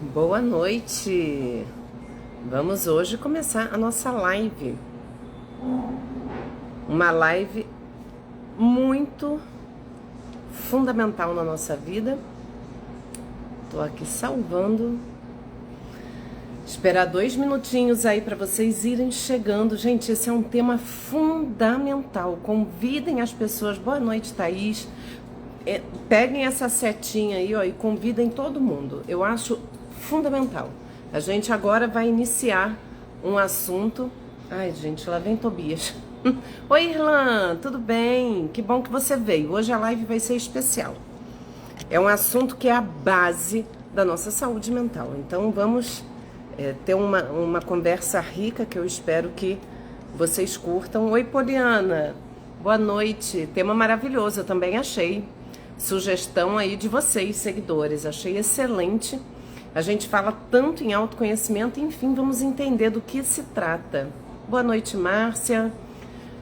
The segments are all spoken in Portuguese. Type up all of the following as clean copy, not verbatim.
Boa noite! Vamos hoje começar a nossa live. Uma live muito fundamental na nossa vida. Tô aqui salvando. Esperar 2 minutinhos aí para vocês irem chegando. Gente, esse é um tema fundamental. Convidem as pessoas. Boa noite, Thaís. Peguem essa setinha aí, ó, e convidem todo mundo. Eu acho fundamental. A gente agora vai iniciar um assunto. Ai, gente, lá vem Tobias. Oi, Irlan, tudo bem? Que bom que você veio. Hoje a live vai ser especial. É um assunto que é a base da nossa saúde mental. Então vamos ter uma conversa rica que eu espero que vocês curtam. Oi, Poliana. Boa noite. Tema maravilhoso, eu também achei. Sugestão aí de vocês, seguidores. Achei excelente. A gente fala tanto em autoconhecimento, enfim, vamos entender do que se trata. Boa noite, Márcia.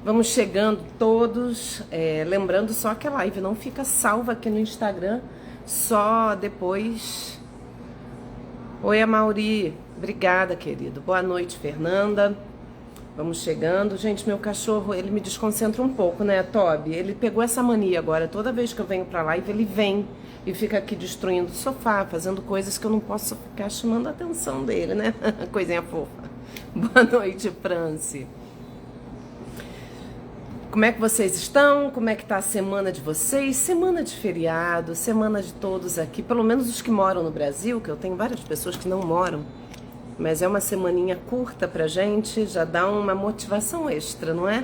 Vamos chegando todos. Lembrando só que a live não fica salva aqui no Instagram, só depois. Oi, Amauri. Obrigada, querido. Boa noite, Fernanda. Vamos chegando. Gente, meu cachorro, ele me desconcentra um pouco, né, Toby? Ele pegou essa mania agora. Toda vez que eu venho pra live, ele vem e fica aqui destruindo o sofá, fazendo coisas que eu não posso ficar chamando a atenção dele, né? Coisinha fofa. Boa noite, Franci. Como é que vocês estão? Como é que tá a semana de vocês? Semana de feriado, semana de todos aqui, pelo menos os que moram no Brasil, que eu tenho várias pessoas que não moram. Mas é uma semaninha curta pra gente, já dá uma motivação extra, não é?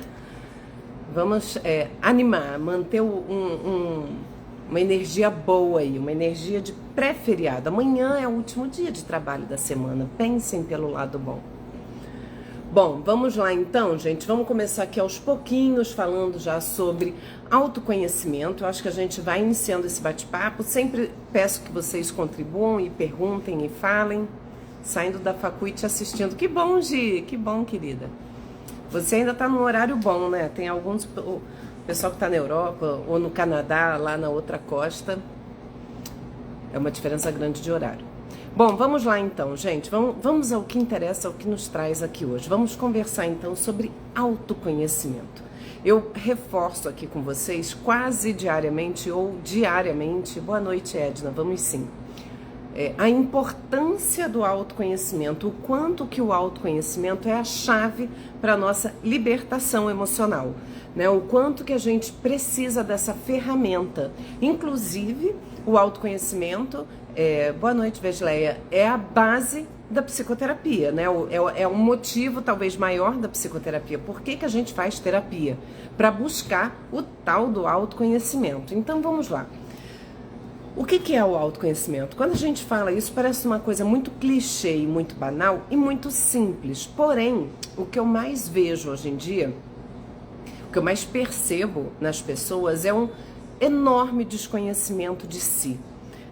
Vamos animar, manter uma energia boa aí, uma energia de pré-feriado. Amanhã é o último dia de trabalho da semana, pensem pelo lado bom. Bom, vamos lá então, gente, vamos começar aqui aos pouquinhos, falando já sobre autoconhecimento. Eu acho que a gente vai iniciando esse bate-papo, sempre peço que vocês contribuam e perguntem e falem. Saindo da facu e te assistindo. Que bom, Gi, que bom, querida. Você ainda tá num horário bom, né? Tem alguns, o pessoal que tá na Europa ou no Canadá, lá na outra costa. É uma diferença grande de horário. Bom, vamos lá então, gente. Vamos ao que interessa, ao que nos traz aqui hoje. Vamos conversar então sobre autoconhecimento. Eu reforço aqui com vocês quase diariamente ou diariamente. Boa noite, Edna, vamos sim. A importância do autoconhecimento, o quanto que o autoconhecimento é a chave para a nossa libertação emocional, né? O quanto que a gente precisa dessa ferramenta. Inclusive, o autoconhecimento, boa noite, Vesleia, é a base da psicoterapia, né? É um motivo talvez maior da psicoterapia. Por que a gente faz terapia? Para buscar o tal do autoconhecimento. Então, vamos lá. O que é o autoconhecimento? Quando a gente fala isso, parece uma coisa muito clichê e muito banal e muito simples. Porém, o que eu mais vejo hoje em dia, o que eu mais percebo nas pessoas é um enorme desconhecimento de si.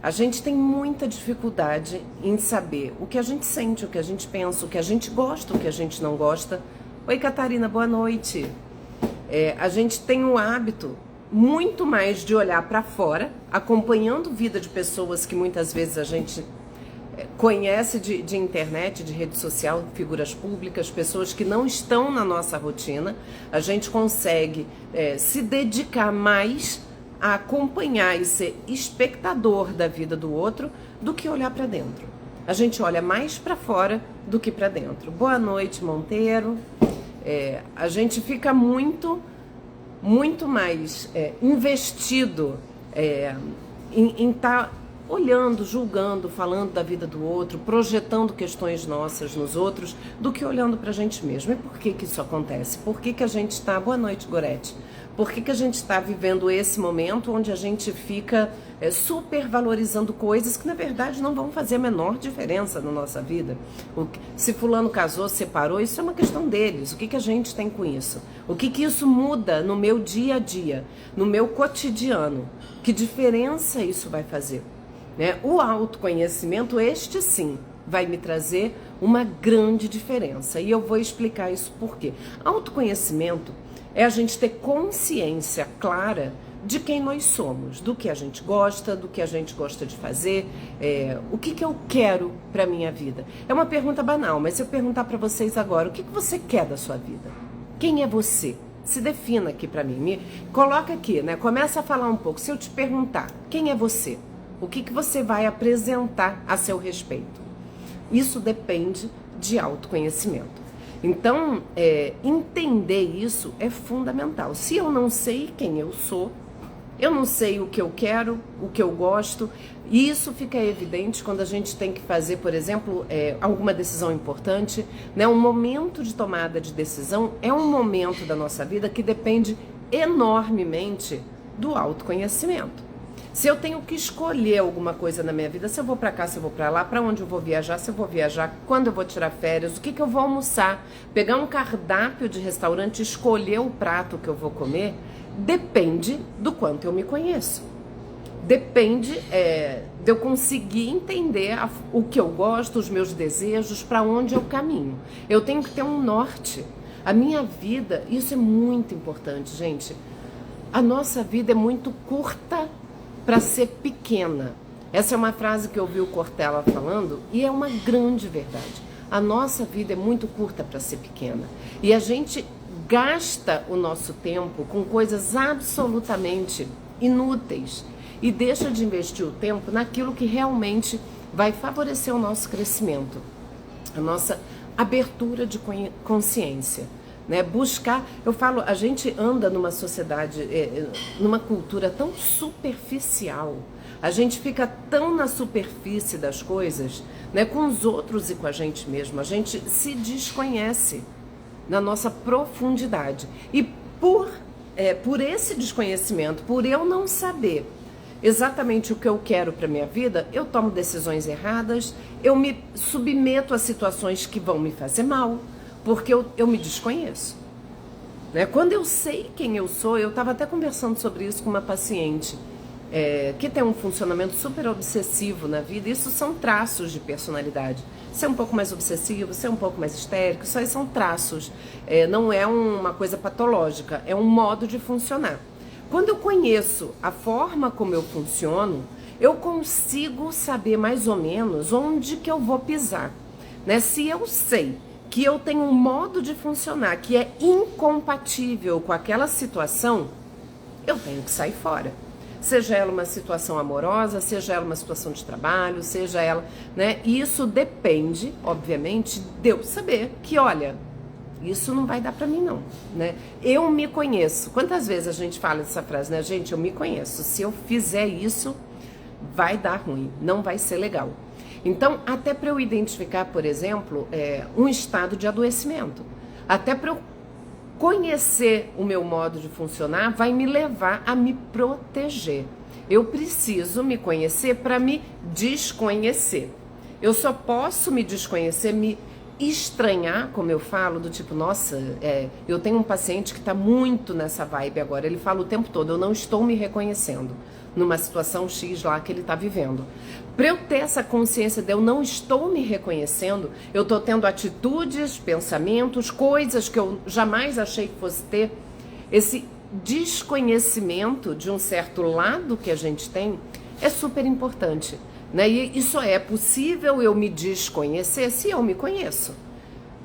A gente tem muita dificuldade em saber o que a gente sente, o que a gente pensa, o que a gente gosta, o que a gente não gosta. Oi, Catarina, boa noite. A gente tem o hábito muito mais de olhar para fora, acompanhando vida de pessoas que muitas vezes a gente conhece de internet, de rede social, figuras públicas, pessoas que não estão na nossa rotina. A gente consegue se dedicar mais a acompanhar e ser espectador da vida do outro do que olhar para dentro. A gente olha mais para fora do que para dentro. Boa noite, Monteiro. A gente fica muito mais investido em estar olhando, julgando, falando da vida do outro, projetando questões nossas nos outros, do que olhando pra gente mesmo. E por que isso acontece? Por que a gente está... Boa noite, Gorete. Por que a gente está vivendo esse momento onde a gente fica super valorizando coisas que na verdade não vão fazer a menor diferença na nossa vida? Se fulano casou, separou, isso é uma questão deles. O que a gente tem com isso? O que isso muda no meu dia a dia, no meu cotidiano? Que diferença isso vai fazer? O autoconhecimento, este sim, vai me trazer uma grande diferença. E eu vou explicar isso por quê. Autoconhecimento é a gente ter consciência clara de quem nós somos, do que a gente gosta, do que a gente gosta de fazer, o que eu quero para minha vida. É uma pergunta banal, mas se eu perguntar para vocês agora, o que você quer da sua vida? Quem é você? Se defina aqui para mim, me coloca aqui, né? Começa a falar um pouco. Se eu te perguntar, quem é você? O que você vai apresentar a seu respeito? Isso depende de autoconhecimento. Então, entender isso é fundamental. Se eu não sei quem eu sou, eu não sei o que eu quero, o que eu gosto, e isso fica evidente quando a gente tem que fazer, por exemplo, alguma decisão importante, né? Um momento de tomada de decisão é um momento da nossa vida que depende enormemente do autoconhecimento. Se eu tenho que escolher alguma coisa na minha vida, se eu vou para cá, se eu vou para lá, para onde eu vou viajar, se eu vou viajar, quando eu vou tirar férias, o que eu vou almoçar, pegar um cardápio de restaurante, escolher o prato que eu vou comer, depende do quanto eu me conheço. Depende de eu conseguir entender o que eu gosto, os meus desejos, para onde eu caminho. Eu tenho que ter um norte. A minha vida, isso é muito importante, gente. A nossa vida é muito curta para ser pequena. Essa é uma frase que eu ouvi o Cortella falando e é uma grande verdade. A nossa vida é muito curta para ser pequena. E a gente gasta o nosso tempo com coisas absolutamente inúteis e deixa de investir o tempo naquilo que realmente vai favorecer o nosso crescimento, a nossa abertura de consciência. Né? Buscar, eu falo, a gente anda numa sociedade, numa cultura tão superficial, a gente fica tão na superfície das coisas, né? Com os outros e com a gente mesmo, a gente se desconhece na nossa profundidade. E por esse desconhecimento, por eu não saber exatamente o que eu quero para minha vida, eu tomo decisões erradas, eu me submeto a situações que vão me fazer mal, porque eu me desconheço. Né? Quando eu sei quem eu sou, eu estava até conversando sobre isso com uma paciente que tem um funcionamento super obsessivo na vida. Isso são traços de personalidade. Ser um pouco mais obsessivo, ser um pouco mais histérico, isso aí são traços. Não é uma coisa patológica, é um modo de funcionar. Quando eu conheço a forma como eu funciono, eu consigo saber mais ou menos onde que eu vou pisar. Né? Se eu sei que eu tenho um modo de funcionar que é incompatível com aquela situação, eu tenho que sair fora. Seja ela uma situação amorosa, seja ela uma situação de trabalho, seja ela, né? E isso depende, obviamente, de eu saber que, olha, isso não vai dar pra mim não, né? Eu me conheço. Quantas vezes a gente fala essa frase, né? Gente, eu me conheço. Se eu fizer isso, vai dar ruim, não vai ser legal. Então, até para eu identificar, por exemplo, um estado de adoecimento, até para eu conhecer o meu modo de funcionar, vai me levar a me proteger. Eu preciso me conhecer para me desconhecer. Eu só posso me desconhecer, me estranhar, como eu falo, do tipo, nossa, eu tenho um paciente que está muito nessa vibe agora, ele fala o tempo todo, eu não estou me reconhecendo numa situação X lá que ele está vivendo. Para eu ter essa consciência de eu não estou me reconhecendo, eu estou tendo atitudes, pensamentos, coisas que eu jamais achei que fosse ter. Esse desconhecimento de um certo lado que a gente tem é super importante. Né? E isso é possível eu me desconhecer se eu me conheço.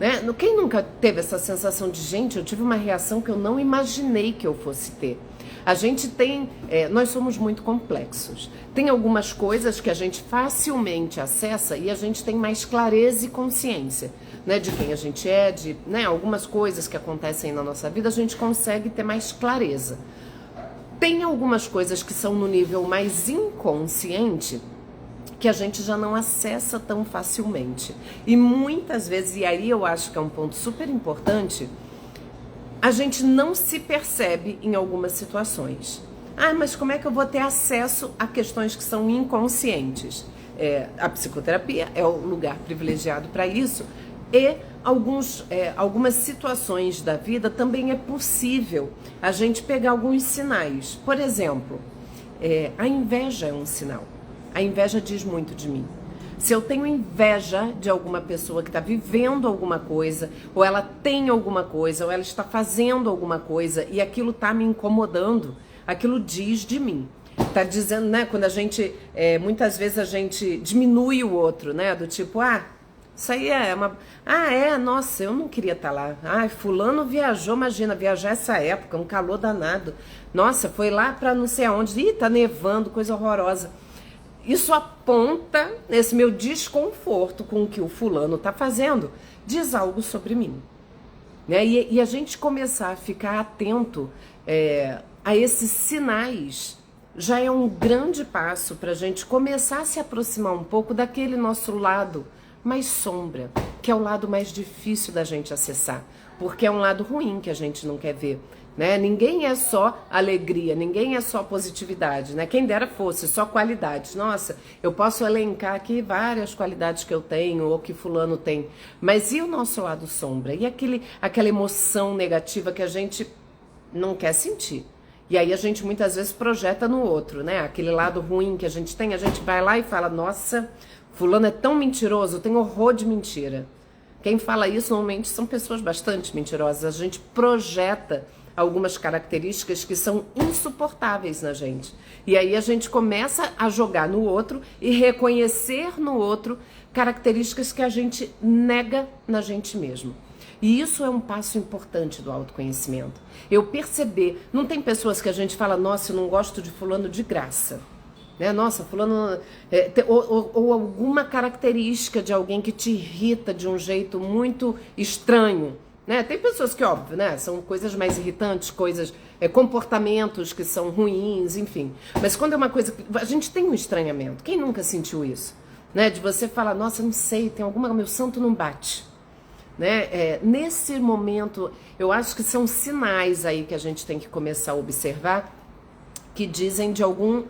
Né? Quem nunca teve essa sensação de, gente, eu tive uma reação que eu não imaginei que eu fosse ter? A gente tem, nós somos muito complexos. Tem algumas coisas que a gente facilmente acessa e a gente tem mais clareza e consciência, né, de quem a gente é, de, né, algumas coisas que acontecem na nossa vida, a gente consegue ter mais clareza. Tem algumas coisas que são no nível mais inconsciente que a gente já não acessa tão facilmente. E muitas vezes, e aí eu acho que é um ponto super importante, a gente não se percebe em algumas situações. Ah, mas como é que eu vou ter acesso a questões que são inconscientes? A psicoterapia é o lugar privilegiado para isso. E algumas situações da vida também é possível a gente pegar alguns sinais. Por exemplo, a inveja é um sinal. A inveja diz muito de mim. Se eu tenho inveja de alguma pessoa que está vivendo alguma coisa, ou ela tem alguma coisa, ou ela está fazendo alguma coisa e aquilo está me incomodando, aquilo diz de mim. Tá dizendo, né, quando a gente, muitas vezes a gente diminui o outro, né, do tipo, isso aí é uma... nossa, eu não queria estar lá. Fulano viajou, imagina, viajar essa época, um calor danado. Nossa, foi lá pra não sei aonde, tá nevando, coisa horrorosa. Isso aponta, esse meu desconforto com o que o fulano tá fazendo, diz algo sobre mim. Né? E a gente começar a ficar atento a esses sinais já é um grande passo para a gente começar a se aproximar um pouco daquele nosso lado mais sombra, que é o lado mais difícil da gente acessar, porque é um lado ruim que a gente não quer ver. Né? Ninguém é só alegria, ninguém é só positividade, né? Quem dera fosse só qualidades. Nossa, eu posso elencar aqui várias qualidades que eu tenho ou que fulano tem, mas e o nosso lado sombra? E aquela emoção negativa que a gente não quer sentir? E aí a gente muitas vezes projeta no outro, né? Aquele lado ruim que a gente tem, a gente vai lá e fala, nossa, fulano é tão mentiroso, eu tenho horror de mentira. Quem fala isso normalmente são pessoas bastante mentirosas. A gente projeta algumas características que são insuportáveis na gente. E aí a gente começa a jogar no outro e reconhecer no outro características que a gente nega na gente mesmo. E isso é um passo importante do autoconhecimento. Eu perceber, não tem pessoas que a gente fala, nossa, eu não gosto de fulano de graça. Né? Nossa, fulano... ou alguma característica de alguém que te irrita de um jeito muito estranho. Né? Tem pessoas que, óbvio, né, são coisas mais irritantes, comportamentos que são ruins, enfim. Mas quando é uma coisa que... A gente tem um estranhamento. Quem nunca sentiu isso? Né? De você falar, nossa, não sei, tem alguma... Meu santo não bate. Né? Nesse momento, eu acho que são sinais aí que a gente tem que começar a observar que dizem de algum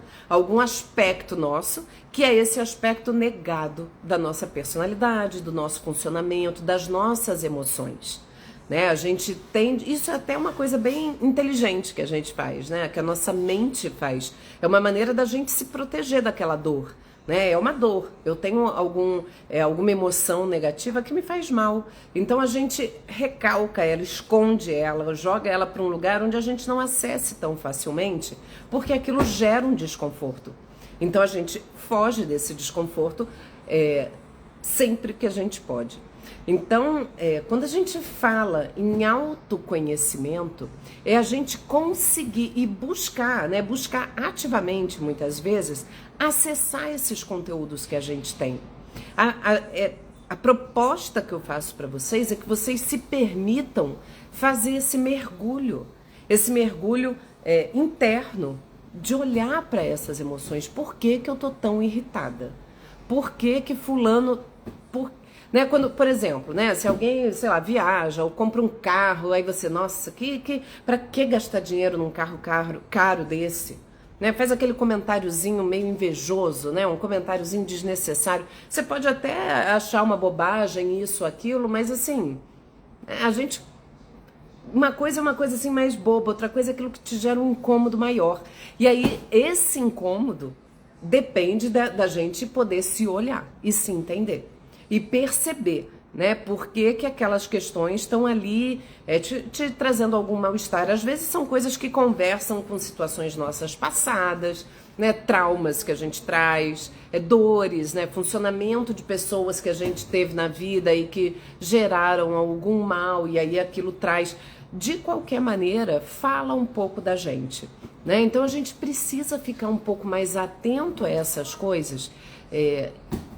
aspecto nosso, que é esse aspecto negado da nossa personalidade, do nosso funcionamento, das nossas emoções. Né? A gente tem, isso é até uma coisa bem inteligente que a gente faz, né? Que a nossa mente faz. É uma maneira da gente se proteger daquela dor. Né? É uma dor, eu tenho alguma emoção negativa que me faz mal. Então a gente recalca ela, esconde ela, joga ela para um lugar onde a gente não acesse tão facilmente, porque aquilo gera um desconforto. Então a gente foge desse desconforto sempre que a gente pode. Então, quando a gente fala em autoconhecimento, é a gente conseguir e buscar, né, buscar ativamente, muitas vezes, acessar esses conteúdos que a gente tem. A proposta que eu faço para vocês é que vocês se permitam fazer esse mergulho interno, de olhar para essas emoções. Por que que eu tô tão irritada? Por que que fulano... Né, quando, por exemplo, né, se alguém, sei lá, viaja ou compra um carro, aí você, nossa, para que gastar dinheiro num carro caro desse? Né, faz aquele comentáriozinho meio invejoso, né, um comentáriozinho desnecessário. Você pode até achar uma bobagem, isso, aquilo, mas assim, a gente... Uma coisa é uma coisa assim mais boba, outra coisa é aquilo que te gera um incômodo maior. E aí, esse incômodo depende da gente poder se olhar e se entender. E perceber, né, por que que aquelas questões estão ali te trazendo algum mal-estar. Às vezes são coisas que conversam com situações nossas passadas, né, traumas que a gente traz, dores, né, funcionamento de pessoas que a gente teve na vida e que geraram algum mal, e aí aquilo traz... De qualquer maneira, fala um pouco da gente, né? Então a gente precisa ficar um pouco mais atento a essas coisas,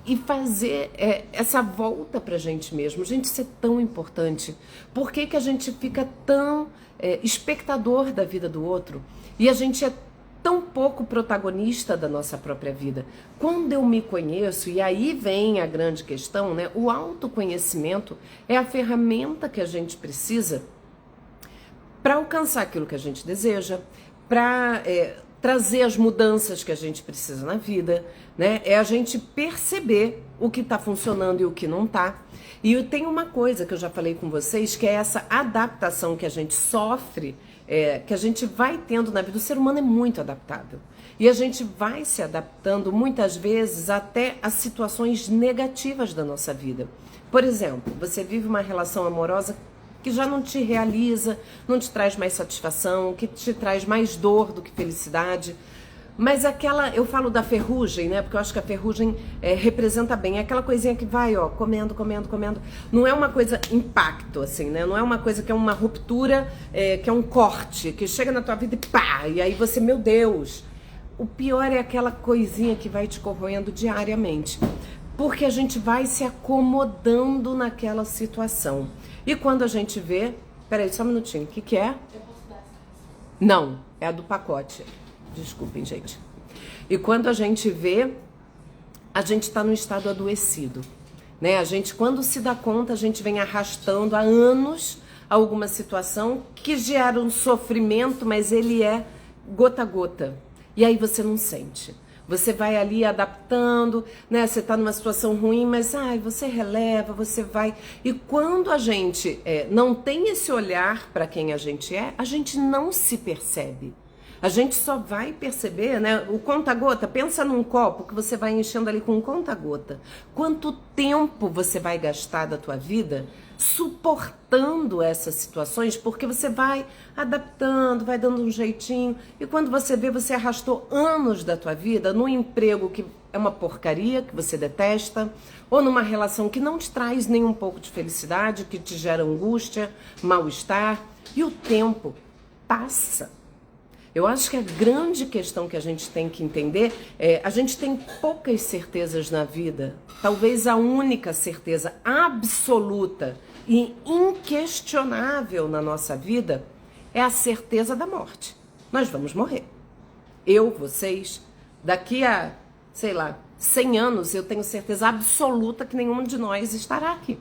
e fazer essa volta pra gente mesmo. Gente, isso é tão importante. Por que que a gente fica tão espectador da vida do outro e a gente é tão pouco protagonista da nossa própria vida? Quando eu me conheço, e aí vem a grande questão, né? O autoconhecimento é a ferramenta que a gente precisa para alcançar aquilo que a gente deseja, para trazer as mudanças que a gente precisa na vida, né? É a gente perceber o que está funcionando e o que não está. E tem uma coisa que eu já falei com vocês, que é essa adaptação que a gente sofre, que a gente vai tendo na vida. O ser humano é muito adaptável. E a gente vai se adaptando muitas vezes até a situações negativas da nossa vida. Por exemplo, você vive uma relação amorosa que já não te realiza, não te traz mais satisfação, que te traz mais dor do que felicidade. Mas aquela, eu falo da ferrugem, né? Porque eu acho que a ferrugem representa bem. É aquela coisinha que vai, ó, comendo, comendo, comendo. Não é uma coisa impacto, assim, né? Não é uma coisa que é uma ruptura, que é um corte, que chega na tua vida e pá! E aí você, meu Deus! O pior é aquela coisinha que vai te corroendo diariamente. Porque a gente vai se acomodando naquela situação. E quando a gente vê... Peraí, só um minutinho. O que é? Não, é a do pacote. Desculpem, gente. E quando a gente vê, a gente está num estado adoecido, né? A gente, quando se dá conta, a gente vem arrastando há anos alguma situação que gera um sofrimento, mas ele é gota a gota. E aí você não sente. Você vai ali adaptando, né? Você está numa situação ruim, mas você releva, você vai. E quando a gente não tem esse olhar para quem a gente não se percebe. A gente só vai perceber, né? O conta-gota, pensa num copo que você vai enchendo ali com um conta-gota. Quanto tempo você vai gastar da tua vida suportando essas situações, porque você vai adaptando, vai dando um jeitinho, e quando você vê, você arrastou anos da tua vida num emprego que é uma porcaria, que você detesta, ou numa relação que não te traz nem um pouco de felicidade, que te gera angústia, mal-estar, e o tempo passa. Eu acho que a grande questão que a gente tem que entender a gente tem poucas certezas na vida. Talvez a única certeza absoluta e inquestionável na nossa vida é a certeza da morte. Nós vamos morrer. Eu, vocês, daqui a, 100 anos, eu tenho certeza absoluta que nenhum de nós estará aqui.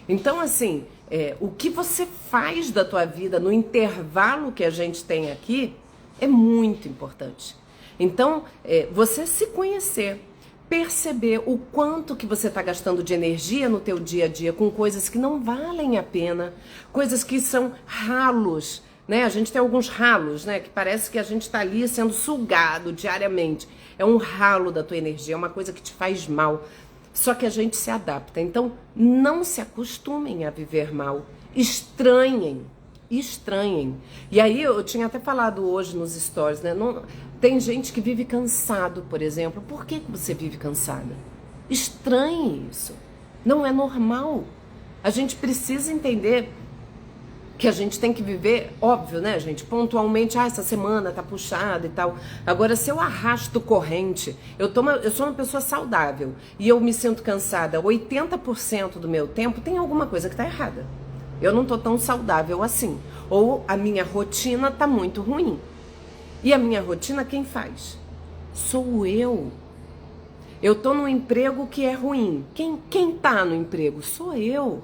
Então, assim, o que você faz da tua vida no intervalo que a gente tem aqui é muito importante. Então, você se conhecer, perceber o quanto que você está gastando de energia no teu dia a dia com coisas que não valem a pena, coisas que são ralos, né? A gente tem alguns ralos, né? Que parece que a gente está ali sendo sugado diariamente. É um ralo da tua energia, é uma coisa que te faz mal. Só que a gente se adapta. Então, não se acostumem a viver mal. Estranhem. E aí, eu tinha até falado hoje nos stories, né? Tem gente que vive cansado, por exemplo. Por que você vive cansada? Estranhe isso. Não é normal. A gente precisa entender que a gente tem que viver, óbvio, né, gente? Pontualmente, essa semana tá puxada e tal. Agora, se eu arrasto corrente, eu sou uma pessoa saudável e eu me sinto cansada 80% do meu tempo, tem alguma coisa que tá errada. Eu não tô tão saudável assim. Ou a minha rotina tá muito ruim. E a minha rotina, quem faz? Sou eu. Eu tô num emprego que é ruim. Quem tá no emprego? Sou eu.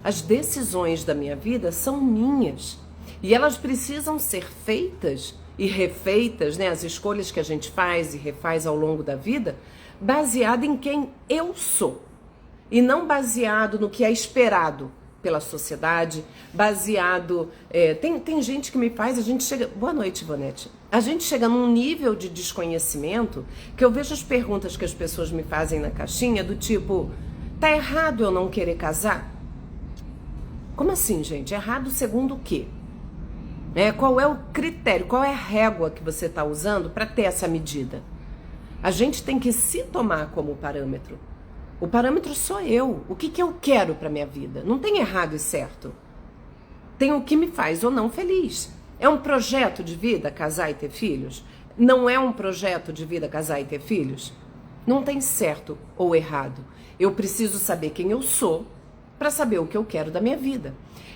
As decisões da minha vida são minhas e elas precisam ser feitas e refeitas, né? As escolhas que a gente faz e refaz ao longo da vida, baseado em quem eu sou e não baseado no que é esperado pela sociedade, baseado... Tem gente que me faz, a gente chega... Boa noite, Ivonete. A gente chega num nível de desconhecimento que eu vejo as perguntas que as pessoas me fazem na caixinha do tipo, tá errado eu não querer casar? Como assim, gente? Errado segundo o quê? Qual é o critério, qual é a régua que você está usando para ter essa medida? A gente tem que se tomar como parâmetro. O parâmetro sou eu. O que eu quero para minha vida? Não tem errado e certo. Tem o que me faz ou não feliz. É um projeto de vida casar e ter filhos? Não é um projeto de vida casar e ter filhos? Não tem certo ou errado. Eu preciso saber quem eu sou para saber o que eu quero da minha vida.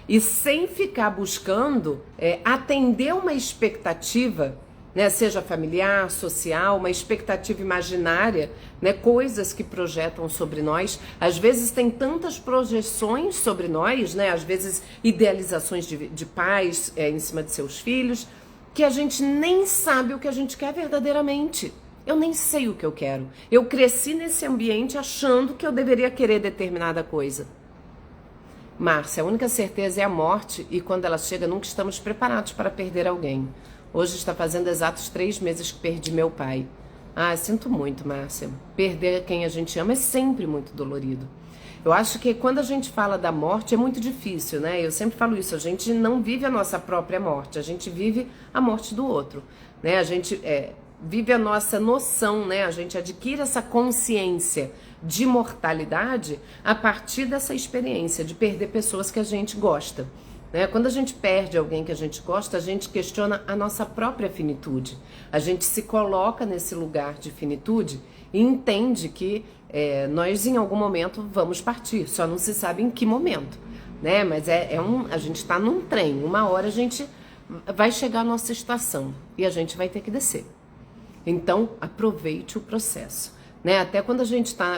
E sem ficar buscando atender uma expectativa, né, seja familiar, social, uma expectativa imaginária, né, coisas que projetam sobre nós. Às vezes tem tantas projeções sobre nós, né, às vezes idealizações de pais em cima de seus filhos, que a gente nem sabe o que a gente quer verdadeiramente. Eu nem sei o que eu quero. Eu cresci nesse ambiente achando que eu deveria querer determinada coisa. Márcia, a única certeza é a morte e quando ela chega nunca estamos preparados para perder alguém. Hoje está fazendo exatos 3 meses que perdi meu pai. Ah, sinto muito, Márcia. Perder quem a gente ama é sempre muito dolorido. Eu acho que quando a gente fala da morte é muito difícil, né? Eu sempre falo isso, a gente não vive a nossa própria morte, a gente vive a morte do outro, né? A gente vive a nossa noção, né? A gente adquire essa consciência de mortalidade a partir dessa experiência de perder pessoas que a gente gosta. Né? Quando a gente perde alguém que a gente gosta, a gente questiona a nossa própria finitude. A gente se coloca nesse lugar de finitude e entende que nós em algum momento vamos partir, só não se sabe em que momento. Né? Mas a gente está num trem, uma hora a gente vai chegar à nossa estação e a gente vai ter que descer. Então, aproveite o processo. Né? Até quando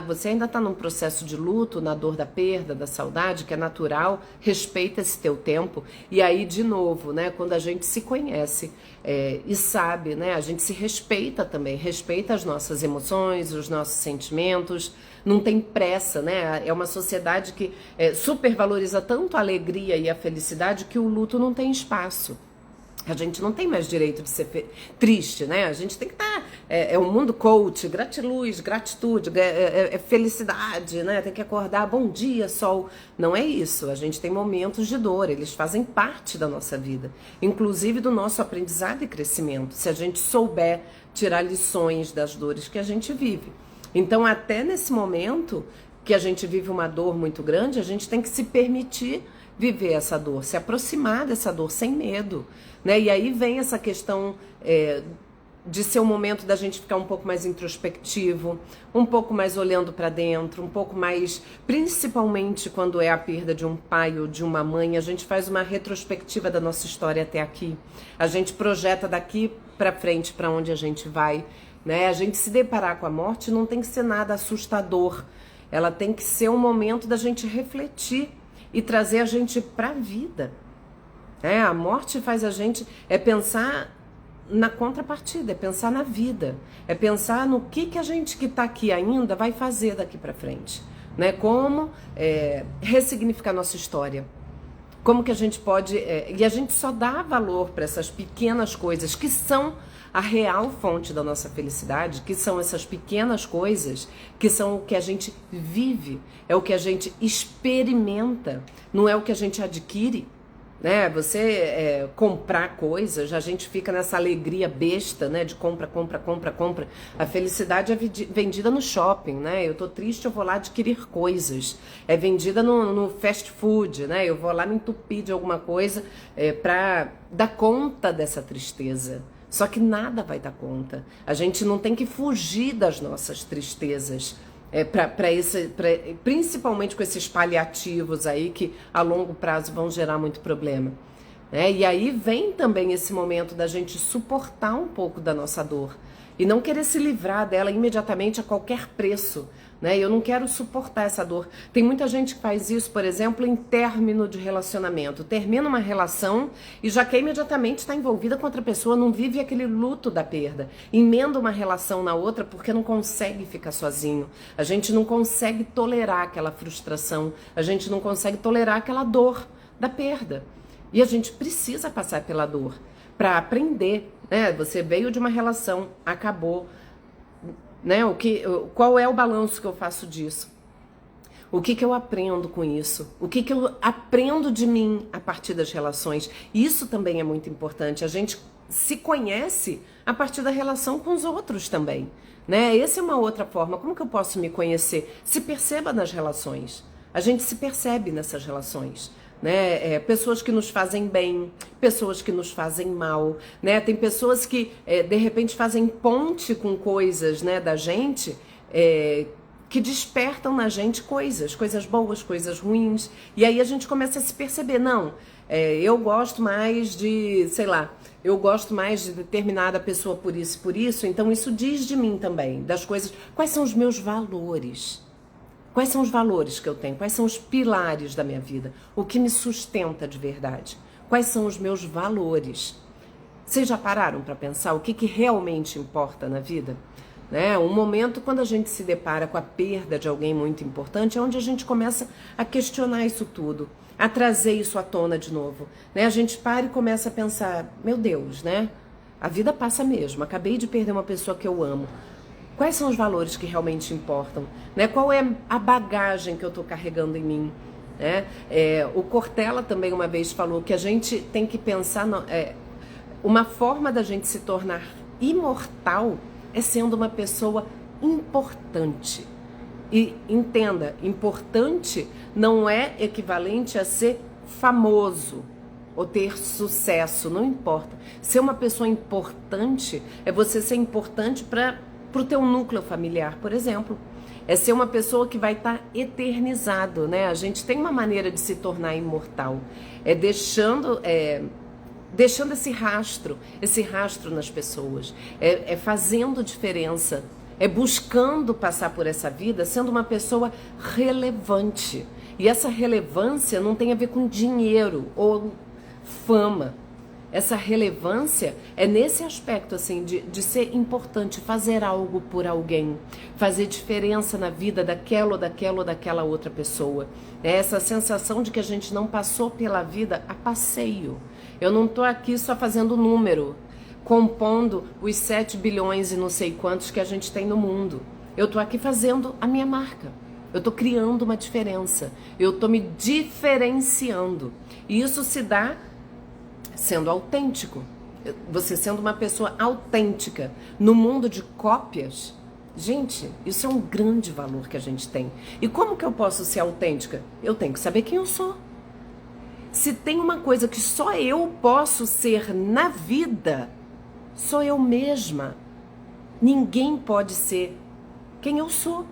você ainda está num processo de luto, na dor da perda, da saudade, que é natural, respeita esse teu tempo. E aí, de novo, né? Quando a gente se conhece e sabe, né? A gente se respeita também, respeita as nossas emoções, os nossos sentimentos, não tem pressa, né? É uma sociedade que supervaloriza tanto a alegria e a felicidade que o luto não tem espaço. A gente não tem mais direito de ser triste, né? A gente tem que estar... É um mundo coach, gratiluz, gratitude, felicidade, né? Tem que acordar, bom dia, sol. Não é isso. A gente tem momentos de dor, eles fazem parte da nossa vida. Inclusive do nosso aprendizado e crescimento, se a gente souber tirar lições das dores que a gente vive. Então, até nesse momento que a gente vive uma dor muito grande, a gente tem que se permitir viver essa dor, se aproximar dessa dor sem medo, né? E aí vem essa questão de ser o momento da gente ficar um pouco mais introspectivo, um pouco mais olhando para dentro, um pouco mais, principalmente quando é a perda de um pai ou de uma mãe, a gente faz uma retrospectiva da nossa história até aqui, a gente projeta daqui para frente para onde a gente vai, né? A gente se deparar com a morte não tem que ser nada assustador, ela tem que ser um momento da gente refletir e trazer a gente para a vida. A morte faz a gente pensar na contrapartida, é pensar na vida, é pensar no que a gente que está aqui ainda vai fazer daqui para frente, né? Como ressignificar nossa história, como que a gente pode... e a gente só dá valor para essas pequenas coisas que são a real fonte da nossa felicidade, que são essas pequenas coisas, que são o que a gente vive, é o que a gente experimenta, não é o que a gente adquire, né? Você comprar coisas, a gente fica nessa alegria besta, né? De compra, compra, compra, compra. A felicidade é vendida no shopping, né? Eu tô triste, eu vou lá adquirir coisas. É vendida no fast food, né? Eu vou lá me entupir de alguma coisa pra dar conta dessa tristeza. Só que nada vai dar conta. A gente não tem que fugir das nossas tristezas, principalmente com esses paliativos aí que a longo prazo vão gerar muito problema. E aí vem também esse momento da gente suportar um pouco da nossa dor e não querer se livrar dela imediatamente a qualquer preço. Eu não quero suportar essa dor. Tem muita gente que faz isso, por exemplo, em término de relacionamento. Termina uma relação e já quer imediatamente estar envolvida com outra pessoa, não vive aquele luto da perda. Emenda uma relação na outra porque não consegue ficar sozinho. A gente não consegue tolerar aquela frustração, a gente não consegue tolerar aquela dor da perda. E a gente precisa passar pela dor para aprender, né? Você veio de uma relação, acabou. Né? Qual é o balanço que eu faço disso? O que eu aprendo com isso? O que eu aprendo de mim a partir das relações? Isso também é muito importante. A gente se conhece a partir da relação com os outros também, né? Essa é uma outra forma. Como que eu posso me conhecer? Se perceba nas relações. A gente se percebe nessas relações. Né? Pessoas que nos fazem bem, pessoas que nos fazem mal, né? Tem pessoas que de repente fazem ponte com coisas, né, da gente, que despertam na gente coisas boas, coisas ruins, e aí a gente começa a se perceber, não, eu gosto mais de, sei lá, eu gosto mais de determinada pessoa por isso, então isso diz de mim também, das coisas, quais são os meus valores? Quais são os valores que eu tenho? Quais são os pilares da minha vida? O que me sustenta de verdade? Quais são os meus valores? Vocês já pararam para pensar o que realmente importa na vida? Né? Um momento quando a gente se depara com a perda de alguém muito importante é onde a gente começa a questionar isso tudo, a trazer isso à tona de novo. Né? A gente para e começa a pensar, meu Deus, né? A vida passa mesmo, acabei de perder uma pessoa que eu amo. Quais são os valores que realmente importam? Né? Qual é a bagagem que eu estou carregando em mim? Né? O Cortella também uma vez falou que a gente tem que pensar... uma forma da gente se tornar imortal é sendo uma pessoa importante. E entenda, importante não é equivalente a ser famoso ou ter sucesso, não importa. Ser uma pessoa importante é você ser importante para o teu núcleo familiar, por exemplo. É ser uma pessoa que vai estar eternizado, né? A gente tem uma maneira de se tornar imortal. É deixando esse rastro nas pessoas. É fazendo diferença. É buscando passar por essa vida sendo uma pessoa relevante. E essa relevância não tem a ver com dinheiro ou fama. Essa relevância é nesse aspecto assim de ser importante, fazer algo por alguém, fazer diferença na vida daquela ou daquela outra pessoa. É essa sensação de que a gente não passou pela vida a passeio. Eu não estou aqui só fazendo número, compondo os 7 bilhões e não sei quantos que a gente tem no mundo. Eu estou aqui fazendo a minha marca. Eu estou criando uma diferença. Eu estou me diferenciando. E isso se dá sendo autêntico. Você sendo uma pessoa autêntica no mundo de cópias. Gente, isso é um grande valor que a gente tem. E como que eu posso ser autêntica? Eu tenho que saber quem eu sou. Se tem uma coisa que só eu posso ser na vida, sou eu mesma. Ninguém pode ser quem eu sou.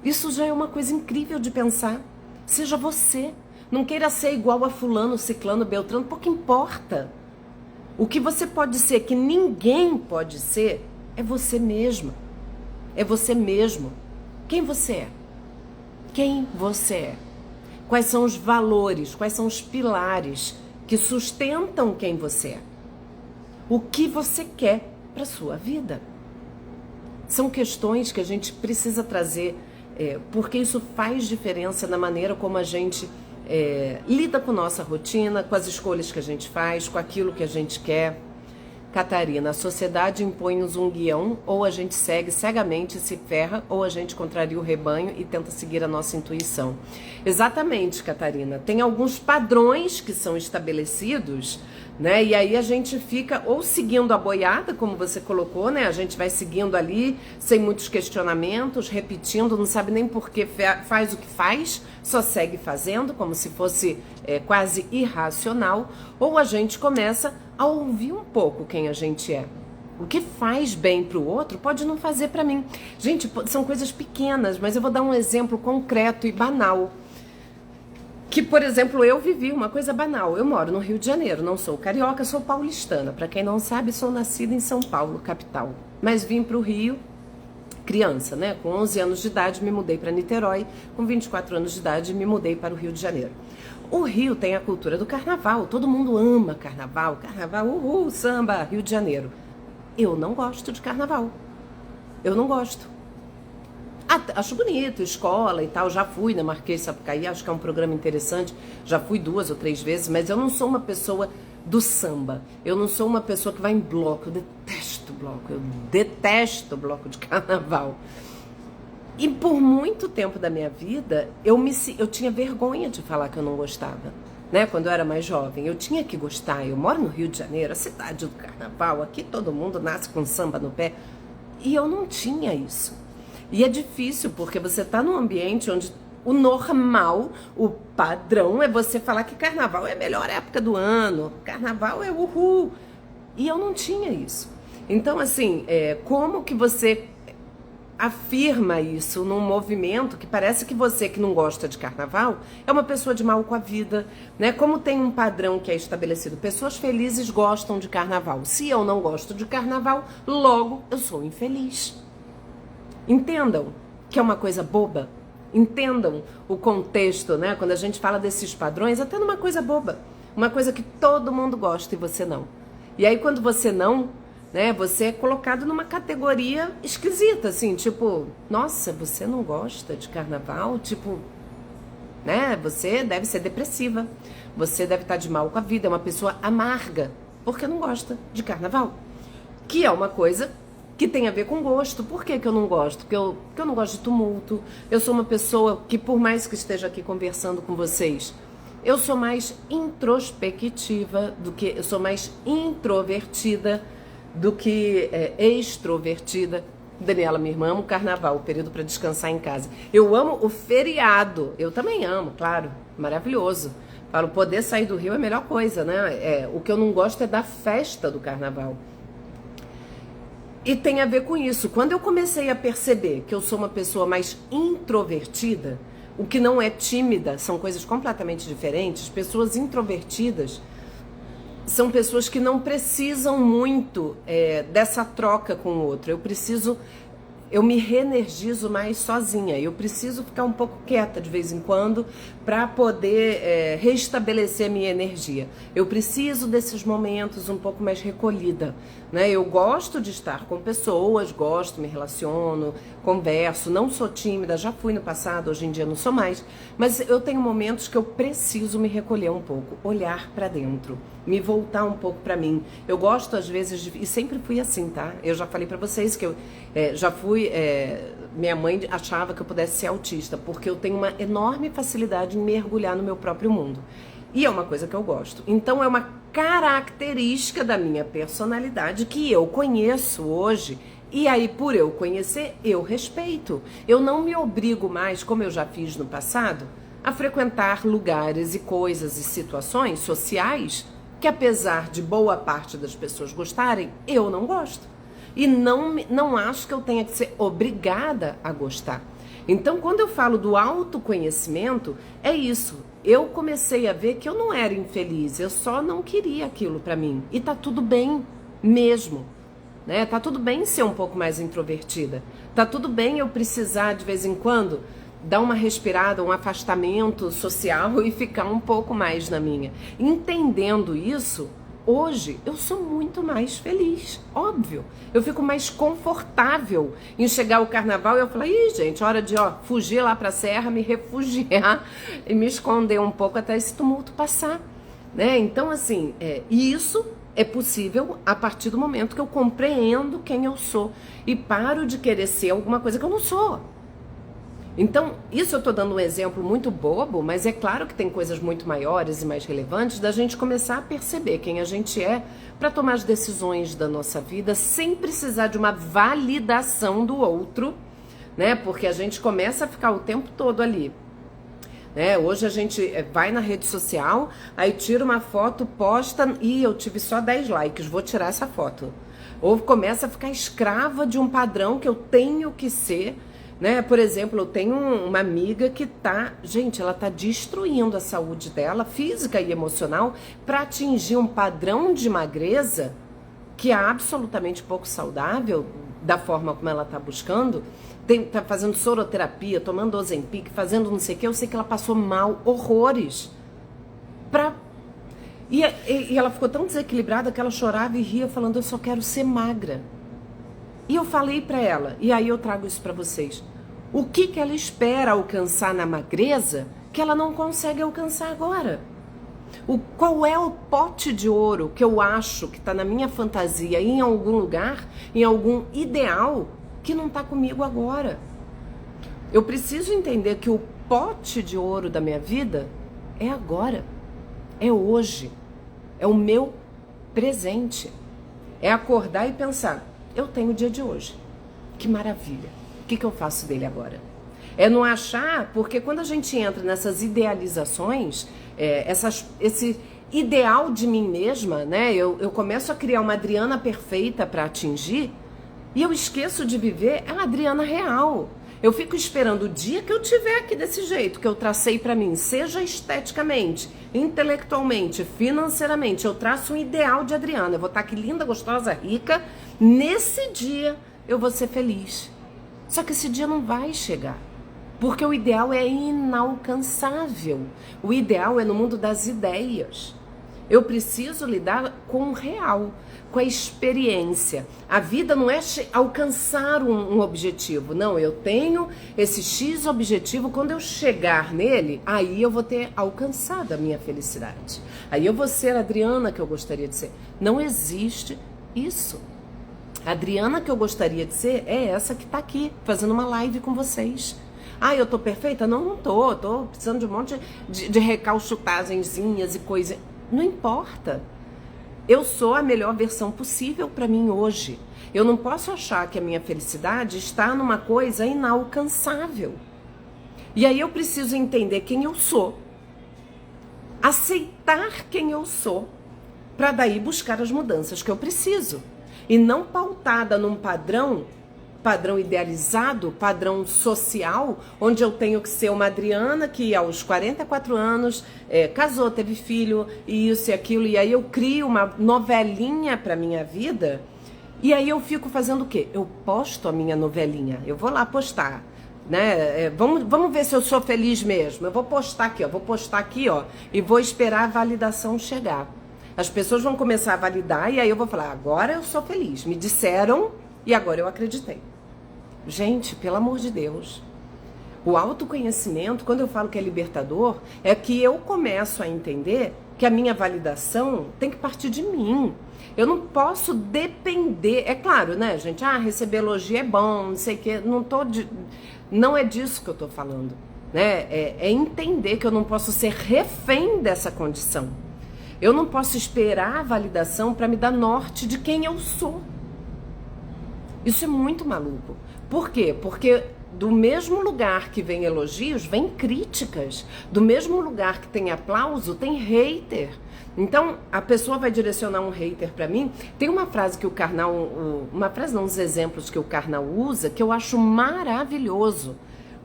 Isso já é uma coisa incrível de pensar. Seja você. Não queira ser igual a fulano, ciclano, beltrano, pouco importa. O que você pode ser, que ninguém pode ser, é você mesma. É você mesmo. Quem você é? Quem você é? Quais são os valores, quais são os pilares que sustentam quem você é? O que você quer para a sua vida? São questões que a gente precisa trazer, porque isso faz diferença na maneira como a gente lida com nossa rotina, com as escolhas que a gente faz, com aquilo que a gente quer. Catarina, a sociedade impõe-nos um guião, ou a gente segue cegamente e se ferra, ou a gente contraria o rebanho e tenta seguir a nossa intuição. Exatamente, Catarina. Tem alguns padrões que são estabelecidos, né? E aí a gente fica ou seguindo a boiada, como você colocou, né? A gente vai seguindo ali, sem muitos questionamentos, repetindo, não sabe nem por que faz o que faz, só segue fazendo, como se fosse quase irracional, ou a gente começa a ouvir um pouco quem a gente é. O que faz bem para o outro pode não fazer para mim. Gente, são coisas pequenas, mas eu vou dar um exemplo concreto e banal. Que, por exemplo, eu vivi uma coisa banal. Eu moro no Rio de Janeiro, não sou carioca, sou paulistana. Para quem não sabe, sou nascida em São Paulo, capital. Mas vim para o Rio, criança, né? Com 11 anos de idade me mudei para Niterói. Com 24 anos de idade me mudei para o Rio de Janeiro. O Rio tem a cultura do carnaval. Todo mundo ama carnaval. Carnaval, uhul, samba, Rio de Janeiro. Eu não gosto de carnaval. Eu não gosto. Acho bonito, escola e tal, já fui na Marquês de Sapucaí, acho que é um programa interessante, já fui 2 ou 3 vezes, mas eu não sou uma pessoa do samba, eu não sou uma pessoa que vai em bloco, eu detesto bloco de carnaval. E por muito tempo da minha vida, eu tinha vergonha de falar que eu não gostava, né? Quando eu era mais jovem, eu tinha que gostar, eu moro no Rio de Janeiro, a cidade do carnaval, aqui todo mundo nasce com samba no pé, e eu não tinha isso. E é difícil, porque você está num ambiente onde o normal, o padrão é você falar que carnaval é a melhor época do ano, carnaval é uhul. E eu não tinha isso. Então, assim, como que você afirma isso num movimento que parece que você que não gosta de carnaval é uma pessoa de mal com a vida, né? Como tem um padrão que é estabelecido, pessoas felizes gostam de carnaval. Se eu não gosto de carnaval, logo eu sou infeliz. Entendam que é uma coisa boba. Entendam o contexto, né? Quando a gente fala desses padrões, até numa coisa boba. Uma coisa que todo mundo gosta e você não. E aí quando você não, né? Você é colocado numa categoria esquisita, assim, tipo, nossa, você não gosta de carnaval? Tipo, né? Você deve ser depressiva. Você deve estar de mal com a vida. É uma pessoa amarga, porque não gosta de carnaval. Que é uma coisa que tem a ver com gosto. Por que que eu não gosto? Porque eu não gosto de tumulto. Eu sou uma pessoa que, por mais que esteja aqui conversando com vocês, eu sou mais introspectiva do que... Eu sou mais introvertida do que extrovertida. Daniela, minha irmã, amo o carnaval, o período para descansar em casa. Eu amo o feriado. Eu também amo, claro. Maravilhoso. Falo, poder sair do Rio é a melhor coisa, né? O que eu não gosto é da festa do carnaval. E tem a ver com isso. Quando eu comecei a perceber que eu sou uma pessoa mais introvertida, o que não é tímida, são coisas completamente diferentes. Pessoas introvertidas são pessoas que não precisam muito dessa troca com o outro. Eu me reenergizo mais sozinha. Eu preciso ficar um pouco quieta de vez em quando para poder restabelecer a minha energia. Eu preciso desses momentos um pouco mais recolhida, né? Eu gosto de estar com pessoas, me relaciono, converso, não sou tímida, já fui no passado, hoje em dia não sou mais, mas eu tenho momentos que eu preciso me recolher um pouco, olhar para dentro, me voltar um pouco para mim. Eu gosto às vezes e sempre fui assim, tá? Eu já falei para vocês que eu já fui... minha mãe achava que eu pudesse ser autista, porque eu tenho uma enorme facilidade em mergulhar no meu próprio mundo. E é uma coisa que eu gosto. Então é uma característica da minha personalidade que eu conheço hoje. E aí, por eu conhecer, eu respeito. Eu não me obrigo mais, como eu já fiz no passado, a frequentar lugares e coisas e situações sociais que, apesar de boa parte das pessoas gostarem, eu não gosto. E não acho que eu tenha que ser obrigada a gostar. Então, quando eu falo do autoconhecimento, é isso. Eu comecei a ver que eu não era infeliz, eu só não queria aquilo pra mim. E tá tudo bem mesmo, né? Tá tudo bem ser um pouco mais introvertida. Tá tudo bem eu precisar, de vez em quando, dar uma respirada, um afastamento social e ficar um pouco mais na minha. Entendendo isso... Hoje eu sou muito mais feliz, óbvio. Eu fico mais confortável em chegar ao carnaval e eu falar, ih, gente, hora de fugir lá pra serra, me refugiar e me esconder um pouco até esse tumulto passar, né? Então, assim, isso é possível a partir do momento que eu compreendo quem eu sou e paro de querer ser alguma coisa que eu não sou. Então, isso eu tô dando um exemplo muito bobo, mas é claro que tem coisas muito maiores e mais relevantes da gente começar a perceber quem a gente é para tomar as decisões da nossa vida sem precisar de uma validação do outro, né? Porque a gente começa a ficar o tempo todo ali, né? Hoje a gente vai na rede social, aí tira uma foto, posta e eu tive só 10 likes, vou tirar essa foto. Ou começa a ficar escrava de um padrão que eu tenho que ser, né? Por exemplo, eu tenho uma amiga que gente, ela tá destruindo a saúde dela, física e emocional, para atingir um padrão de magreza que é absolutamente pouco saudável, da forma como ela tá buscando. Tá fazendo soroterapia, tomando Ozempic, fazendo não sei o que. Eu sei que ela passou mal, horrores. E ela ficou tão desequilibrada que ela chorava e ria falando, eu só quero ser magra. E eu falei pra ela, e aí eu trago isso pra vocês, o que ela espera alcançar na magreza que ela não consegue alcançar agora? Qual é o pote de ouro que eu acho que tá na minha fantasia, em algum lugar, em algum ideal, que não tá comigo agora? Eu preciso entender que o pote de ouro da minha vida é agora, é hoje, é o meu presente. É acordar e pensar, eu tenho o dia de hoje. Que maravilha. O que eu faço dele agora? É não achar, porque quando a gente entra nessas idealizações, esse ideal de mim mesma, né? Eu começo a criar uma Adriana perfeita para atingir e eu esqueço de viver a Adriana real. Eu fico esperando o dia que eu tiver aqui desse jeito, que eu tracei para mim, seja esteticamente, intelectualmente, financeiramente, eu traço um ideal de Adriana. Eu vou estar aqui linda, gostosa, rica. Nesse dia eu vou ser feliz. Só que esse dia não vai chegar, porque o ideal é inalcançável. O ideal é no mundo das ideias. Eu preciso lidar com o real, com a experiência. A vida não é alcançar um objetivo. Não, eu tenho esse X objetivo. Quando eu chegar nele, aí eu vou ter alcançado a minha felicidade. Aí eu vou ser a Adriana que eu gostaria de ser. Não existe isso. A Adriana que eu gostaria de ser é essa que tá aqui, fazendo uma live com vocês. Ah, eu tô perfeita? Não, não tô. Tô precisando de um monte de recalchutagenzinhas e coisas. Não importa. Eu sou a melhor versão possível para mim hoje. Eu não posso achar que a minha felicidade está numa coisa inalcançável. E aí eu preciso entender quem eu sou. Aceitar quem eu sou. Para daí buscar as mudanças que eu preciso. E não pautada num padrão idealizado, padrão social, onde eu tenho que ser uma Adriana que aos 44 anos casou, teve filho, e isso e aquilo, e aí eu crio uma novelinha para minha vida, e aí eu fico fazendo o quê? Eu posto a minha novelinha, eu vou lá postar, né? Vamos ver se eu sou feliz mesmo. Eu vou postar aqui, ó, e vou esperar a validação chegar. As pessoas vão começar a validar, e aí eu vou falar, agora eu sou feliz, me disseram, e agora eu acreditei. Gente, pelo amor de Deus, o autoconhecimento, quando eu falo que é libertador, é que eu começo a entender que a minha validação tem que partir de mim. Eu não posso depender, é claro, né, gente? Ah, receber elogio é bom, não sei o quê, não é disso que eu tô falando, né? É entender que eu não posso ser refém dessa condição. Eu não posso esperar a validação para me dar norte de quem eu sou. Isso é muito maluco. Por quê? Porque do mesmo lugar que vem elogios, vem críticas. Do mesmo lugar que tem aplauso, tem hater. Então, a pessoa vai direcionar um hater pra mim. Tem uma frase que o Karnal, uns exemplos que o Karnal usa, que eu acho maravilhoso.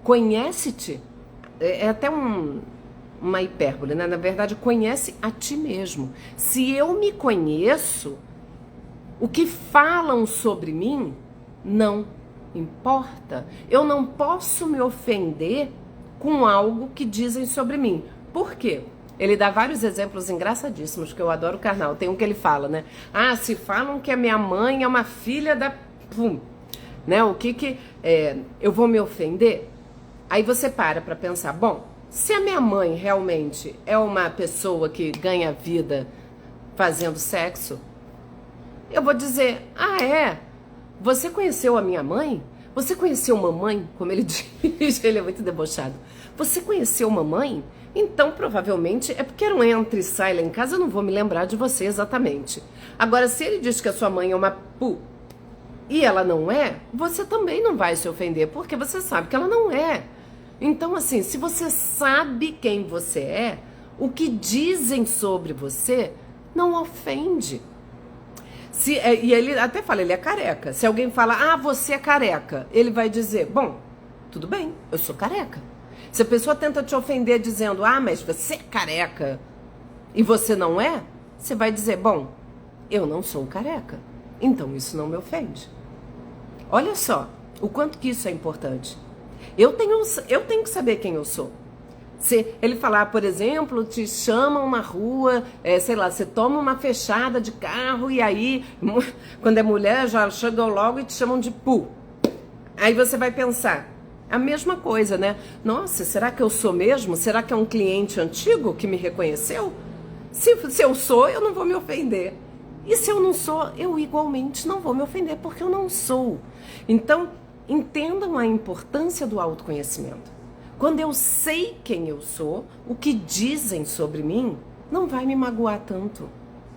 Conhece-te, é até uma hipérbole, né? Na verdade, conhece a ti mesmo. Se eu me conheço, o que falam sobre mim não importa. Eu não posso me ofender com algo que dizem sobre mim. Por quê? Ele dá vários exemplos engraçadíssimos, que eu adoro o Karnal. Tem um que ele fala, né? Ah, se falam que a minha mãe é uma filha da... Pum. Né? O que eu vou me ofender? Aí você para pensar, bom, se a minha mãe realmente é uma pessoa que ganha vida fazendo sexo, eu vou dizer, ah, é? Você conheceu a minha mãe? Você conheceu mamãe? Como ele diz, ele é muito debochado. Você conheceu mamãe? Então, provavelmente, é porque era um entra e sai lá em casa, eu não vou me lembrar de você exatamente. Agora, se ele diz que a sua mãe é uma pu e ela não é, você também não vai se ofender, porque você sabe que ela não é. Então, assim, se você sabe quem você é, o que dizem sobre você não ofende. E ele até fala, ele é careca. Se alguém fala, ah, você é careca, ele vai dizer, bom, tudo bem, eu sou careca. Se a pessoa tenta te ofender dizendo, ah, mas você é careca e você não é, você vai dizer, bom, eu não sou careca, então isso não me ofende. Olha só o quanto que isso é importante. Eu tenho que saber quem eu sou. Se ele falar, por exemplo, te chamam na rua, sei lá, você toma uma fechada de carro e aí, quando é mulher, já chegam logo e te chamam de pu. Aí você vai pensar, a mesma coisa, né? Nossa, será que eu sou mesmo? Será que é um cliente antigo que me reconheceu? Se eu sou, eu não vou me ofender. E se eu não sou, eu igualmente não vou me ofender, porque eu não sou. Então, entendam a importância do autoconhecimento. Quando eu sei quem eu sou, o que dizem sobre mim não vai me magoar tanto.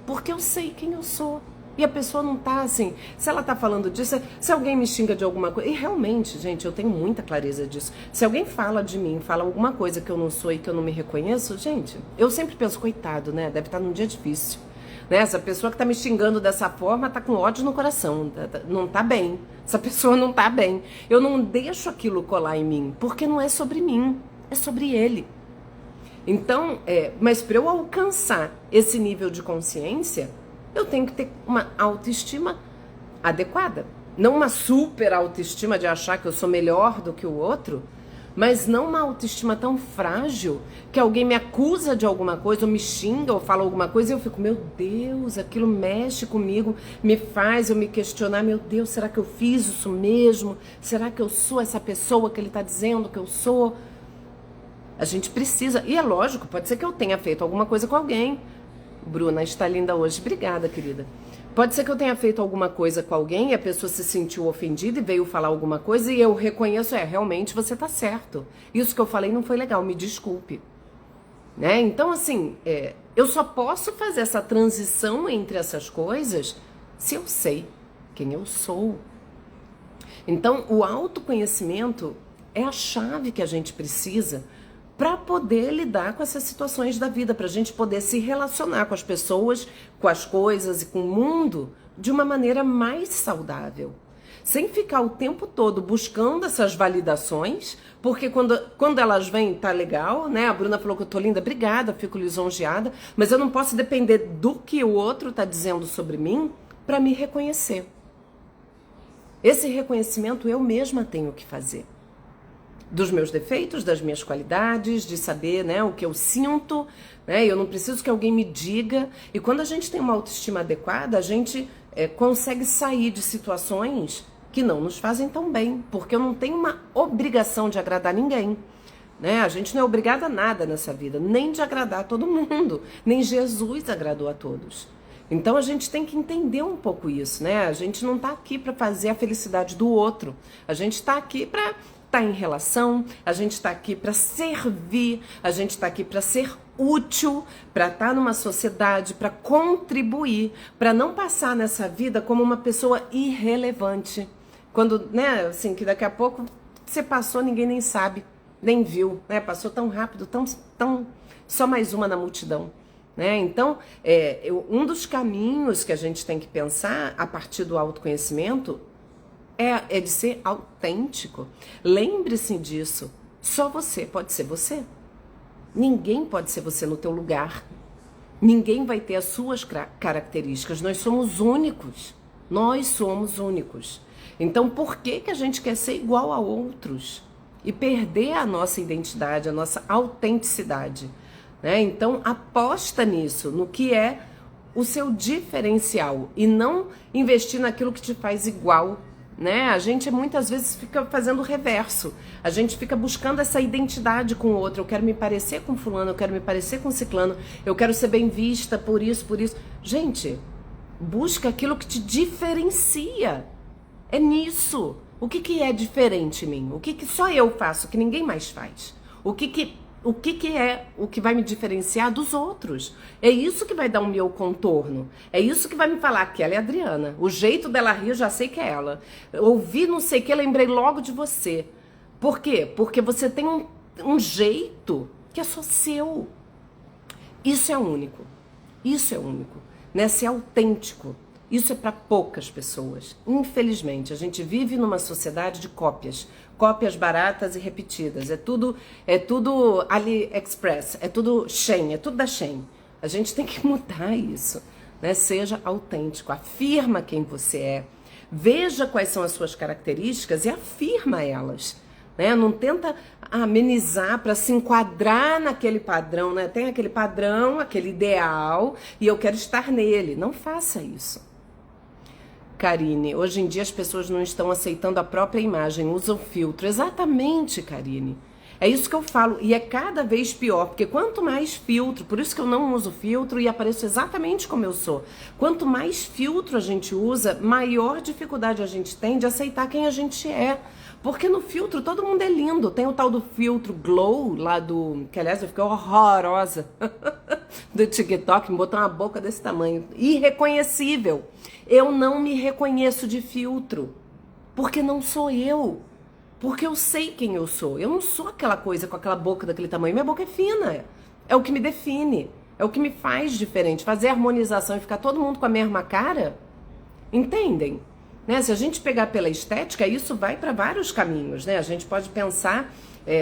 Porque eu sei quem eu sou. E a pessoa não tá assim, se ela tá falando disso, se alguém me xinga de alguma coisa, e realmente, gente, eu tenho muita clareza disso. Se alguém fala de mim, fala alguma coisa que eu não sou e que eu não me reconheço, gente, eu sempre penso, coitado, né? Deve estar num dia difícil. Né? Essa pessoa que tá me xingando dessa forma tá com ódio no coração, não tá bem. Essa pessoa não tá bem. Eu não deixo aquilo colar em mim, porque não é sobre mim, é sobre ele. Então, mas para eu alcançar esse nível de consciência, eu tenho que ter uma autoestima adequada. Não uma super autoestima de achar que eu sou melhor do que o outro, mas não uma autoestima tão frágil que alguém me acusa de alguma coisa, ou me xinga, ou fala alguma coisa, e eu fico, meu Deus, aquilo mexe comigo, me faz eu me questionar, meu Deus, será que eu fiz isso mesmo? Será que eu sou essa pessoa que ele está dizendo que eu sou? A gente precisa, e é lógico, pode ser que eu tenha feito alguma coisa com alguém. Bruna está linda hoje, obrigada, querida. Pode ser que eu tenha feito alguma coisa com alguém e a pessoa se sentiu ofendida e veio falar alguma coisa e eu reconheço, realmente você tá certo. Isso que eu falei não foi legal, me desculpe. Né? Então, assim, eu só posso fazer essa transição entre essas coisas se eu sei quem eu sou. Então, o autoconhecimento é a chave que a gente precisa para poder lidar com essas situações da vida, para a gente poder se relacionar com as pessoas, com as coisas e com o mundo de uma maneira mais saudável. Sem ficar o tempo todo buscando essas validações, porque quando elas vêm, tá legal, né? A Bruna falou que eu tô linda, obrigada, fico lisonjeada, mas eu não posso depender do que o outro tá dizendo sobre mim para me reconhecer. Esse reconhecimento eu mesma tenho que fazer. Dos meus defeitos, das minhas qualidades, de saber, né, o que eu sinto, né? Eu não preciso que alguém me diga. E quando a gente tem uma autoestima adequada, a gente consegue sair de situações que não nos fazem tão bem, porque eu não tenho uma obrigação de agradar ninguém, né? A gente não é obrigada a nada nessa vida, nem de agradar todo mundo, nem Jesus agradou a todos. Então a gente tem que entender um pouco isso, né? A gente não tá aqui para fazer a felicidade do outro, a gente tá aqui para estar em relação, a gente está aqui para servir, a gente está aqui para ser útil, para estar numa sociedade, para contribuir, para não passar nessa vida como uma pessoa irrelevante. Quando, né, assim, que daqui a pouco você passou, ninguém nem sabe, nem viu, né? Passou tão rápido, tão só mais uma na multidão, né? Então, um dos caminhos que a gente tem que pensar a partir do autoconhecimento é de ser autêntico. Lembre-se disso. Só você pode ser você. Ninguém pode ser você no teu lugar. Ninguém vai ter as suas características. Nós somos únicos. Nós somos únicos. Então, por que a gente quer ser igual a outros? E perder a nossa identidade, a nossa autenticidade, né? Então, aposta nisso, no que é o seu diferencial. E não investir naquilo que te faz igual, né? A gente muitas vezes fica fazendo o reverso. A gente fica buscando essa identidade com o outro. Eu quero me parecer com fulano, eu quero me parecer com ciclano, eu quero ser bem vista por isso, por isso. Gente, busca aquilo que te diferencia. É nisso. O que é diferente em mim? O que só eu faço, que ninguém mais faz? O que é o que vai me diferenciar dos outros? É isso que vai dar o meu contorno. É isso que vai me falar que ela é a Adriana. O jeito dela rir, eu já sei que é ela. Ouvi não sei o que, lembrei logo de você. Por quê? Porque você tem um jeito que é só seu. Isso é único. Isso é único. Né? Ser autêntico. Isso é para poucas pessoas. Infelizmente, a gente vive numa sociedade de cópias. Cópias baratas e repetidas. É tudo AliExpress, é tudo Shein, é tudo da Shein. A gente tem que mudar isso, né? Seja autêntico, afirma quem você é. Veja quais são as suas características e afirma elas, né? Não tenta amenizar para se enquadrar naquele padrão, né? Tem aquele padrão, aquele ideal e eu quero estar nele. Não faça isso. Karine, hoje em dia as pessoas não estão aceitando a própria imagem, usam filtro. Exatamente, Karine. É isso que eu falo. E é cada vez pior, porque quanto mais filtro, por isso que eu não uso filtro e apareço exatamente como eu sou. Quanto mais filtro a gente usa, maior dificuldade a gente tem de aceitar quem a gente é. Porque no filtro todo mundo é lindo. Tem o tal do filtro Glow, lá do... que aliás eu fiquei horrorosa. Do TikTok, me botou uma boca desse tamanho. Irreconhecível. Eu não me reconheço de filtro. Porque não sou eu. Porque eu sei quem eu sou. Eu não sou aquela coisa com aquela boca daquele tamanho. Minha boca é fina. É o que me define. É o que me faz diferente. Fazer harmonização e ficar todo mundo com a mesma cara. Entendem? Né? Se a gente pegar pela estética, isso vai para vários caminhos, né? A gente pode pensar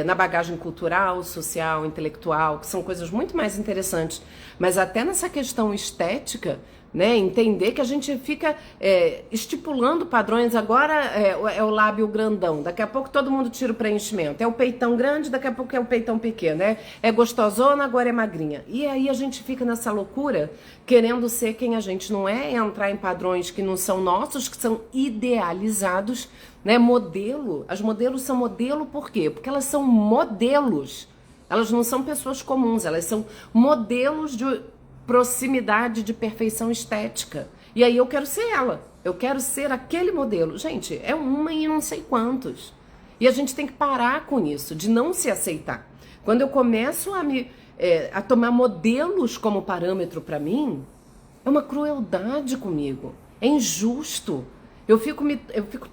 na bagagem cultural, social, intelectual, que são coisas muito mais interessantes. Mas até nessa questão estética, né? Entender que a gente fica estipulando padrões. Agora é o lábio grandão, daqui a pouco todo mundo tira o preenchimento. É o peitão grande, daqui a pouco é o peitão pequeno, né? É gostosona, agora é magrinha. E aí a gente fica nessa loucura, querendo ser quem a gente não é, entrar em padrões que não são nossos, que são idealizados, né? Modelo. As modelos são modelo por quê? Porque elas são modelos. Elas não são pessoas comuns, elas são modelos de proximidade de perfeição estética. E aí eu quero ser ela. Eu quero ser aquele modelo. Gente, é uma em não sei quantos. E a gente tem que parar com isso, de não se aceitar. Quando eu começo a tomar modelos como parâmetro para mim, é uma crueldade comigo. É injusto. Eu fico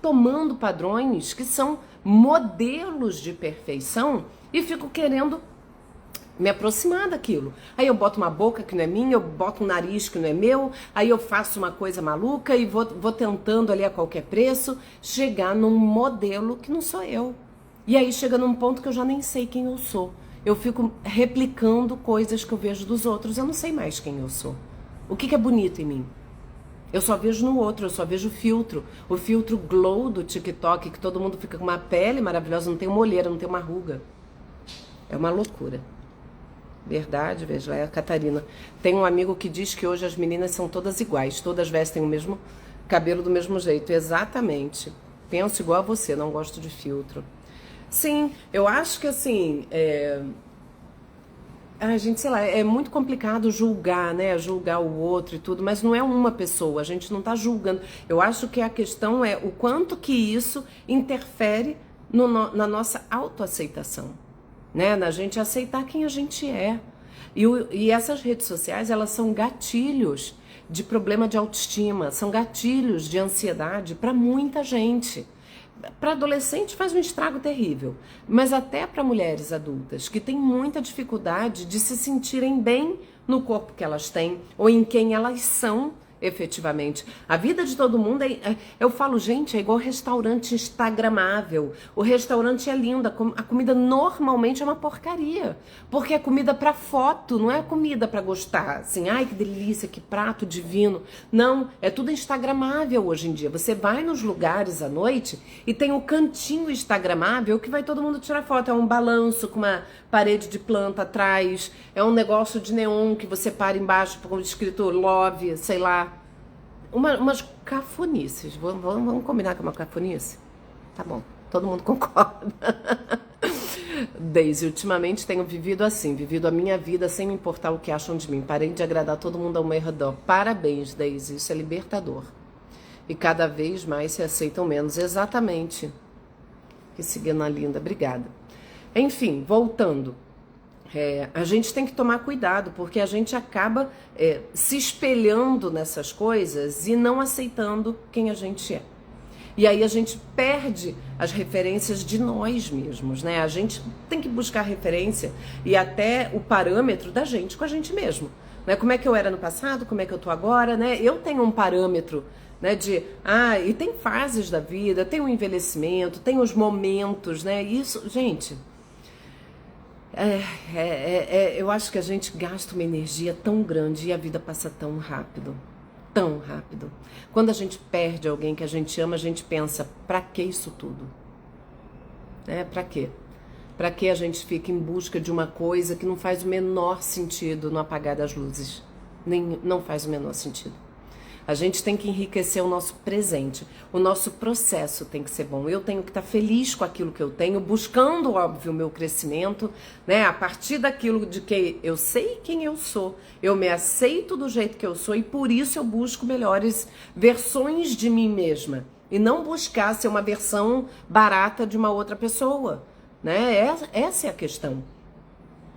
tomando padrões que são modelos de perfeição e fico querendo me aproximar daquilo. Aí eu boto uma boca que não é minha, eu boto um nariz que não é meu, aí eu faço uma coisa maluca e vou tentando ali a qualquer preço chegar num modelo que não sou eu. E aí chega num ponto que eu já nem sei quem eu sou. Eu fico replicando coisas que eu vejo dos outros, eu não sei mais quem eu sou. O que é bonito em mim? Eu só vejo no outro, eu só vejo o filtro glow do TikTok, que todo mundo fica com uma pele maravilhosa, não tem uma olheira, não tem uma ruga. É uma loucura. Verdade, veja, é a Catarina. Tem um amigo que diz que hoje as meninas são todas iguais, todas vestem o mesmo cabelo do mesmo jeito. Exatamente. Penso igual a você, não gosto de filtro. Sim, eu acho que assim, a gente, sei lá, é muito complicado julgar, né? Julgar o outro e tudo, mas não é uma pessoa, a gente não tá julgando. Eu acho que a questão é o quanto que isso interfere na nossa autoaceitação, né? Na gente aceitar quem a gente é. E essas redes sociais, elas são gatilhos de problema de autoestima, são gatilhos de ansiedade para muita gente. Para adolescente faz um estrago terrível, mas até para mulheres adultas que têm muita dificuldade de se sentirem bem no corpo que elas têm ou em quem elas são efetivamente. A vida de todo mundo eu falo, gente, é igual restaurante instagramável. O restaurante é lindo, a comida normalmente é uma porcaria, porque é comida para foto, não é comida para gostar. Assim, ai que delícia, que prato divino. Não, é tudo instagramável hoje em dia. Você vai nos lugares à noite e tem o cantinho instagramável que vai todo mundo tirar foto. É um balanço com uma parede de planta atrás, é um negócio de neon que você para embaixo com escrito love, sei lá. Umas cafonices. Vamos combinar que é uma cafonice? Tá bom, todo mundo concorda. Daisy, ultimamente tenho vivido assim, vivido a minha vida sem me importar o que acham de mim. Parei de agradar todo mundo ao meu redor. Parabéns, Daisy, isso é libertador. E cada vez mais se aceitam menos. Exatamente. Que cigana linda, obrigada. Enfim, voltando. A gente tem que tomar cuidado, porque a gente acaba se espelhando nessas coisas e não aceitando quem a gente é. E aí a gente perde as referências de nós mesmos, né? A gente tem que buscar referência e até o parâmetro da gente com a gente mesmo. Né? Como é que eu era no passado, como é que eu tô agora, né? Eu tenho um parâmetro, né, e tem fases da vida, tem o envelhecimento, tem os momentos, né? Isso, gente... eu acho que a gente gasta uma energia tão grande e a vida passa tão rápido. Tão rápido. Quando a gente perde alguém que a gente ama, a gente pensa, pra que isso tudo? Pra quê? Pra que a gente fica em busca de uma coisa que não faz o menor sentido no apagar das luzes? Não faz o menor sentido. A gente tem que enriquecer o nosso presente. O nosso processo tem que ser bom. Eu tenho que estar feliz com aquilo que eu tenho, buscando, óbvio, o meu crescimento, né? A partir daquilo de que eu sei quem eu sou, eu me aceito do jeito que eu sou e por isso eu busco melhores versões de mim mesma. E não buscar ser uma versão barata de uma outra pessoa, né? Essa é a questão.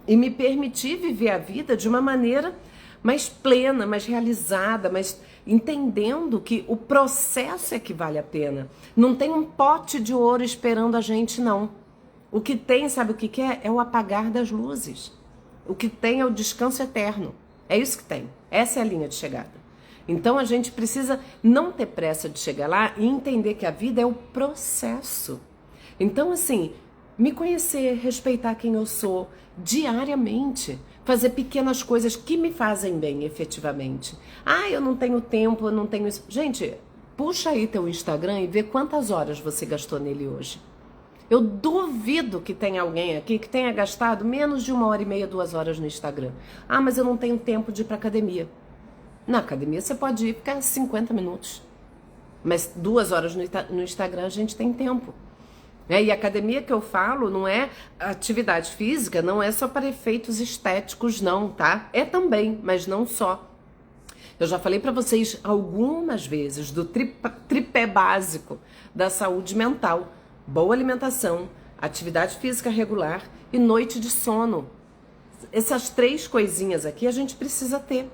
E me permitir viver a vida de uma maneira mais plena, mais realizada, mais entendendo que o processo é que vale a pena. Não tem um pote de ouro esperando a gente, não. O que tem, sabe o que é? É o apagar das luzes. O que tem é o descanso eterno. É isso que tem. Essa é a linha de chegada. Então a gente precisa não ter pressa de chegar lá e entender que a vida é o processo. Então, assim, me conhecer, respeitar quem eu sou diariamente. Fazer pequenas coisas que me fazem bem, efetivamente. Eu não tenho tempo, eu não tenho isso. Gente, puxa aí teu Instagram e vê quantas horas você gastou nele hoje. Eu duvido que tenha alguém aqui que tenha gastado menos de 1h30, 2 horas no Instagram. Mas eu não tenho tempo de ir pra academia. Na academia você pode ir ficar 50 minutos. Mas 2 horas no Instagram a gente tem tempo. E a academia que eu falo não é atividade física, não é só para efeitos estéticos não, tá? É também, mas não só. Eu já falei para vocês algumas vezes do tripé básico da saúde mental: boa alimentação, atividade física regular e noite de sono. Essas 3 coisinhas aqui a gente precisa ter.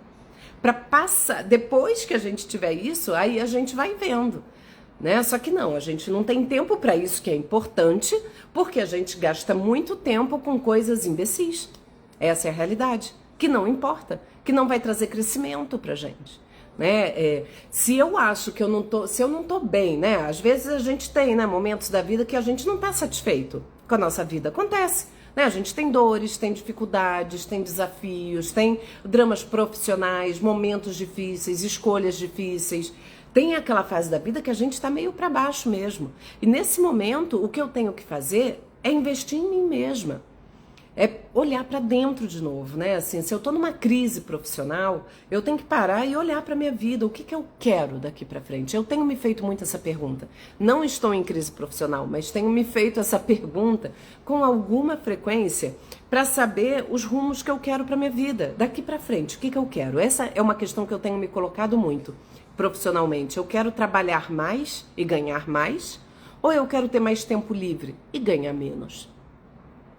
Para passar, depois que a gente tiver isso, aí a gente vai vendo, né? Só que não, a gente não tem tempo para isso, que é importante, porque a gente gasta muito tempo com coisas imbecis. Essa é a realidade, que não importa, que não vai trazer crescimento pra gente, né? Se eu acho que se eu não tô bem, né? Às vezes a gente tem, né, momentos da vida que a gente não tá satisfeito com a nossa vida. Acontece. Né? A gente tem dores, tem dificuldades, tem desafios, tem dramas profissionais, momentos difíceis, escolhas difíceis. Tem aquela fase da vida que a gente está meio para baixo mesmo. E nesse momento, o que eu tenho que fazer é investir em mim mesma. É olhar para dentro de novo, né? Assim, se eu tô numa crise profissional, eu tenho que parar e olhar para minha vida. O que que eu quero daqui para frente? Eu tenho me feito muito essa pergunta. Não estou em crise profissional, mas tenho me feito essa pergunta com alguma frequência para saber os rumos que eu quero para minha vida daqui para frente. O que que eu quero? Essa é uma questão que eu tenho me colocado muito profissionalmente. Eu quero trabalhar mais e ganhar mais, ou eu quero ter mais tempo livre e ganhar menos?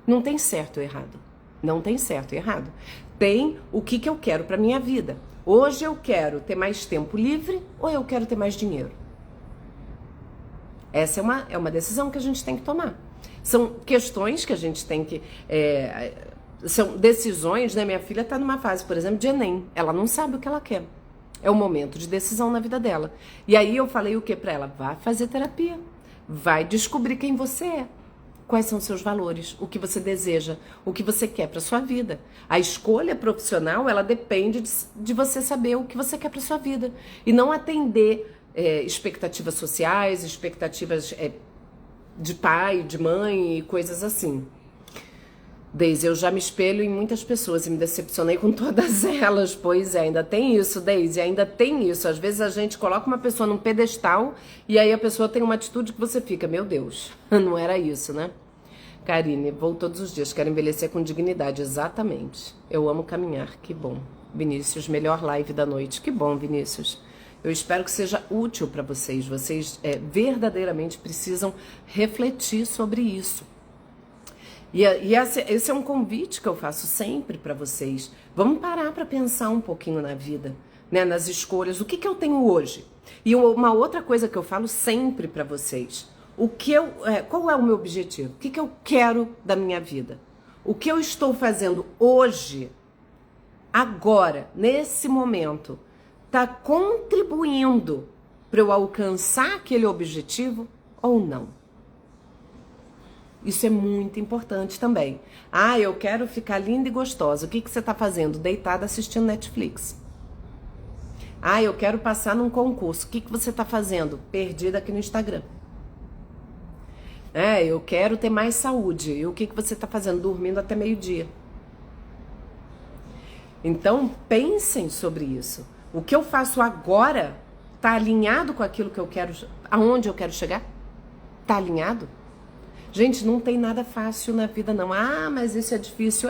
Não tem certo ou errado. Não tem certo e errado. Tem o que eu quero para minha vida. Hoje eu quero ter mais tempo livre ou eu quero ter mais dinheiro? Essa é uma decisão que a gente tem que tomar. São questões que a gente tem que... são decisões, né? Minha filha está numa fase, por exemplo, de Enem. Ela não sabe o que ela quer. É um momento de decisão na vida dela. E aí eu falei o que para ela? Vai fazer terapia. Vai descobrir quem você é. Quais são os seus valores, o que você deseja, o que você quer para sua vida. A escolha profissional, ela depende de você saber o que você quer para sua vida. E não atender expectativas sociais, expectativas de pai, de mãe e coisas assim. Deise, eu já me espelho em muitas pessoas e me decepcionei com todas elas. Pois é, ainda tem isso, Deise, ainda tem isso. Às vezes a gente coloca uma pessoa num pedestal e aí a pessoa tem uma atitude que você fica, meu Deus, não era isso, né? Karine, vou todos os dias, quero envelhecer com dignidade, exatamente. Eu amo caminhar, que bom. Vinícius, melhor live da noite, que bom, Vinícius. Eu espero que seja útil para vocês. Vocês verdadeiramente precisam refletir sobre isso. E esse é um convite que eu faço sempre para vocês. Vamos parar para pensar um pouquinho na vida, né? Nas escolhas. O que eu tenho hoje? E uma outra coisa que eu falo sempre para vocês. Qual é o meu objetivo? O que eu quero da minha vida? O que eu estou fazendo hoje, agora, nesse momento, está contribuindo para eu alcançar aquele objetivo ou não? Isso é muito importante também. Ah, eu quero ficar linda e gostosa. O que você está fazendo? Deitada assistindo Netflix. Ah, eu quero passar num concurso. O que você está fazendo? Perdida aqui no Instagram. Eu quero ter mais saúde. E o que você está fazendo? Dormindo até meio-dia. Então, pensem sobre isso. O que eu faço agora está alinhado com aquilo que eu quero, aonde eu quero chegar? Está alinhado? Gente, não tem nada fácil na vida, não. Ah, mas isso é difícil.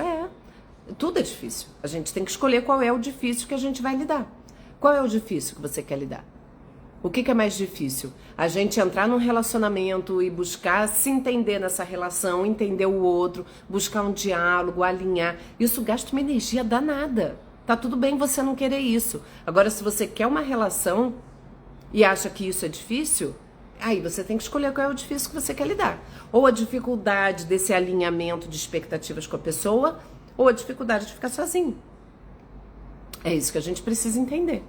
Tudo é difícil. A gente tem que escolher qual é o difícil que a gente vai lidar. Qual é o difícil que você quer lidar? O que é mais difícil? A gente entrar num relacionamento e buscar se entender nessa relação, entender o outro, buscar um diálogo, alinhar. Isso gasta uma energia danada. Tá tudo bem você não querer isso. Agora, se você quer uma relação e acha que isso é difícil... Aí você tem que escolher qual é o difícil que você quer lidar. Ou a dificuldade desse alinhamento de expectativas com a pessoa, ou a dificuldade de ficar sozinho. É isso que a gente precisa entender.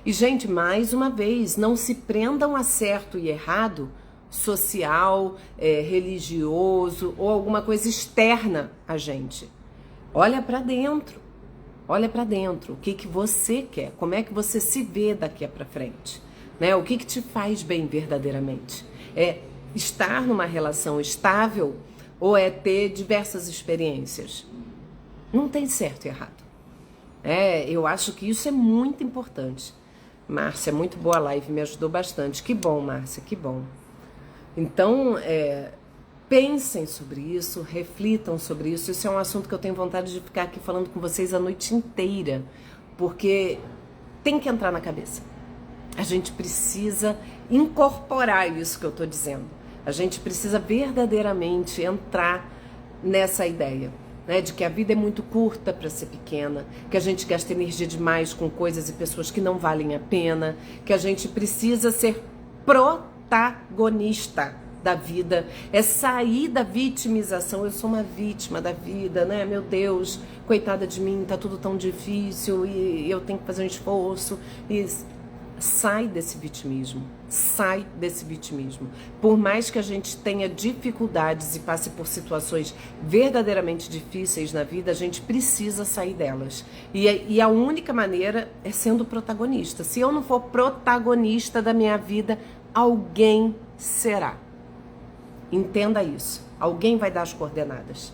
E, gente, mais uma vez, não se prendam a certo e errado social, religioso ou alguma coisa externa a gente. Olha pra dentro. Olha pra dentro. O que você quer? Como é que você se vê daqui pra frente? Né? O que te faz bem verdadeiramente? É estar numa relação estável ou é ter diversas experiências? Não tem certo e errado. Eu acho que isso é muito importante. Márcia, muito boa live, me ajudou bastante. Que bom, Márcia, que bom. Então, pensem sobre isso, reflitam sobre isso. Isso é um assunto que eu tenho vontade de ficar aqui falando com vocês a noite inteira, porque tem que entrar na cabeça. A gente precisa incorporar isso que eu estou dizendo. A gente precisa verdadeiramente entrar nessa ideia, né, de que a vida é muito curta para ser pequena, que a gente gasta energia demais com coisas e pessoas que não valem a pena, que a gente precisa ser protagonista da vida, é sair da vitimização. Eu sou uma vítima da vida, né? Meu Deus, coitada de mim, tá tudo tão difícil e eu tenho que fazer um esforço. E sai desse vitimismo, sai desse vitimismo. Por mais que a gente tenha dificuldades e passe por situações verdadeiramente difíceis na vida, a gente precisa sair delas. E a única maneira é sendo protagonista. Se eu não for protagonista da minha vida, alguém será. Entenda isso. Alguém vai dar as coordenadas.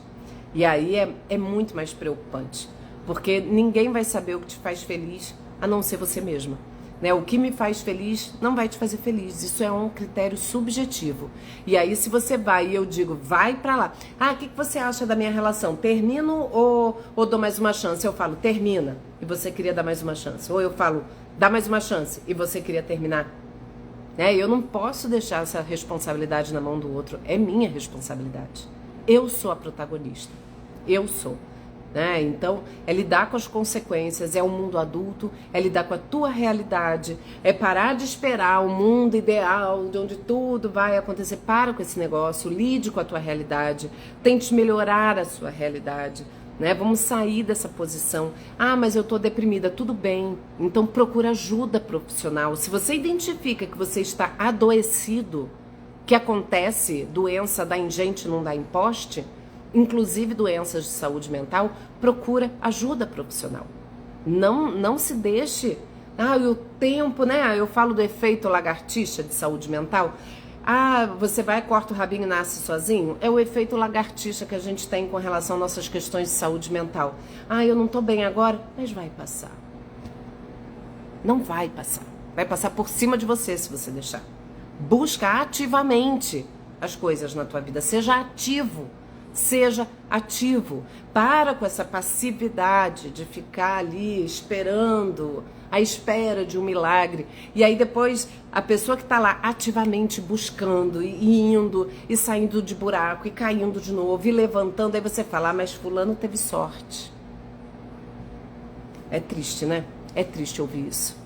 E aí é muito mais preocupante. Porque ninguém vai saber o que te faz feliz a não ser você mesma. Né? O que me faz feliz não vai te fazer feliz. Isso é um critério subjetivo. E aí se você vai e eu digo, vai pra lá. Ah, o que você acha da minha relação? Termino ou dou mais uma chance? Eu falo, termina. E você queria dar mais uma chance. Ou eu falo, dá mais uma chance. E você queria terminar. Eu não posso deixar essa responsabilidade na mão do outro. É minha responsabilidade. Eu sou a protagonista. Eu sou. Então, é lidar com as consequências, é o mundo adulto, é lidar com a tua realidade, é parar de esperar o mundo ideal, de onde tudo vai acontecer. Para com esse negócio, lide com a tua realidade, tente melhorar a sua realidade. Vamos sair dessa posição. Ah, mas eu tô deprimida. Tudo bem, então procura ajuda profissional. Se você identifica que você está adoecido, que acontece doença dá em gente, não dá em poste, inclusive doenças de saúde mental, procura ajuda profissional. Não se deixe. O tempo, eu falo do efeito lagartixa de saúde mental. Você vai, corta o rabinho e nasce sozinho? É o efeito lagartixa que a gente tem com relação às nossas questões de saúde mental. Eu não tô bem agora, mas vai passar. Não vai passar. Vai passar por cima de você se você deixar. Busca ativamente as coisas na tua vida. Seja ativo. Seja ativo. Para com essa passividade de ficar ali esperando, à espera de um milagre. E aí depois a pessoa que está lá ativamente buscando e indo e saindo de buraco e caindo de novo e levantando, aí você fala, mas fulano teve sorte. É triste, né? É triste ouvir isso.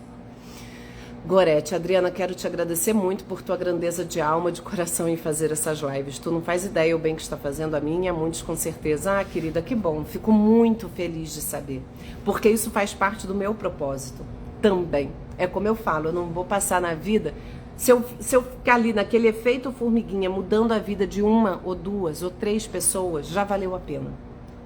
Gorete, Adriana, quero te agradecer muito por tua grandeza de alma, de coração em fazer essas lives. Tu não faz ideia o bem que está fazendo a mim e a muitos com certeza. Querida, que bom. Fico muito feliz de saber. Porque isso faz parte do meu propósito também. É como eu falo, eu não vou passar na vida... Se eu ficar ali naquele efeito formiguinha, mudando a vida de uma ou duas ou três pessoas, já valeu a pena.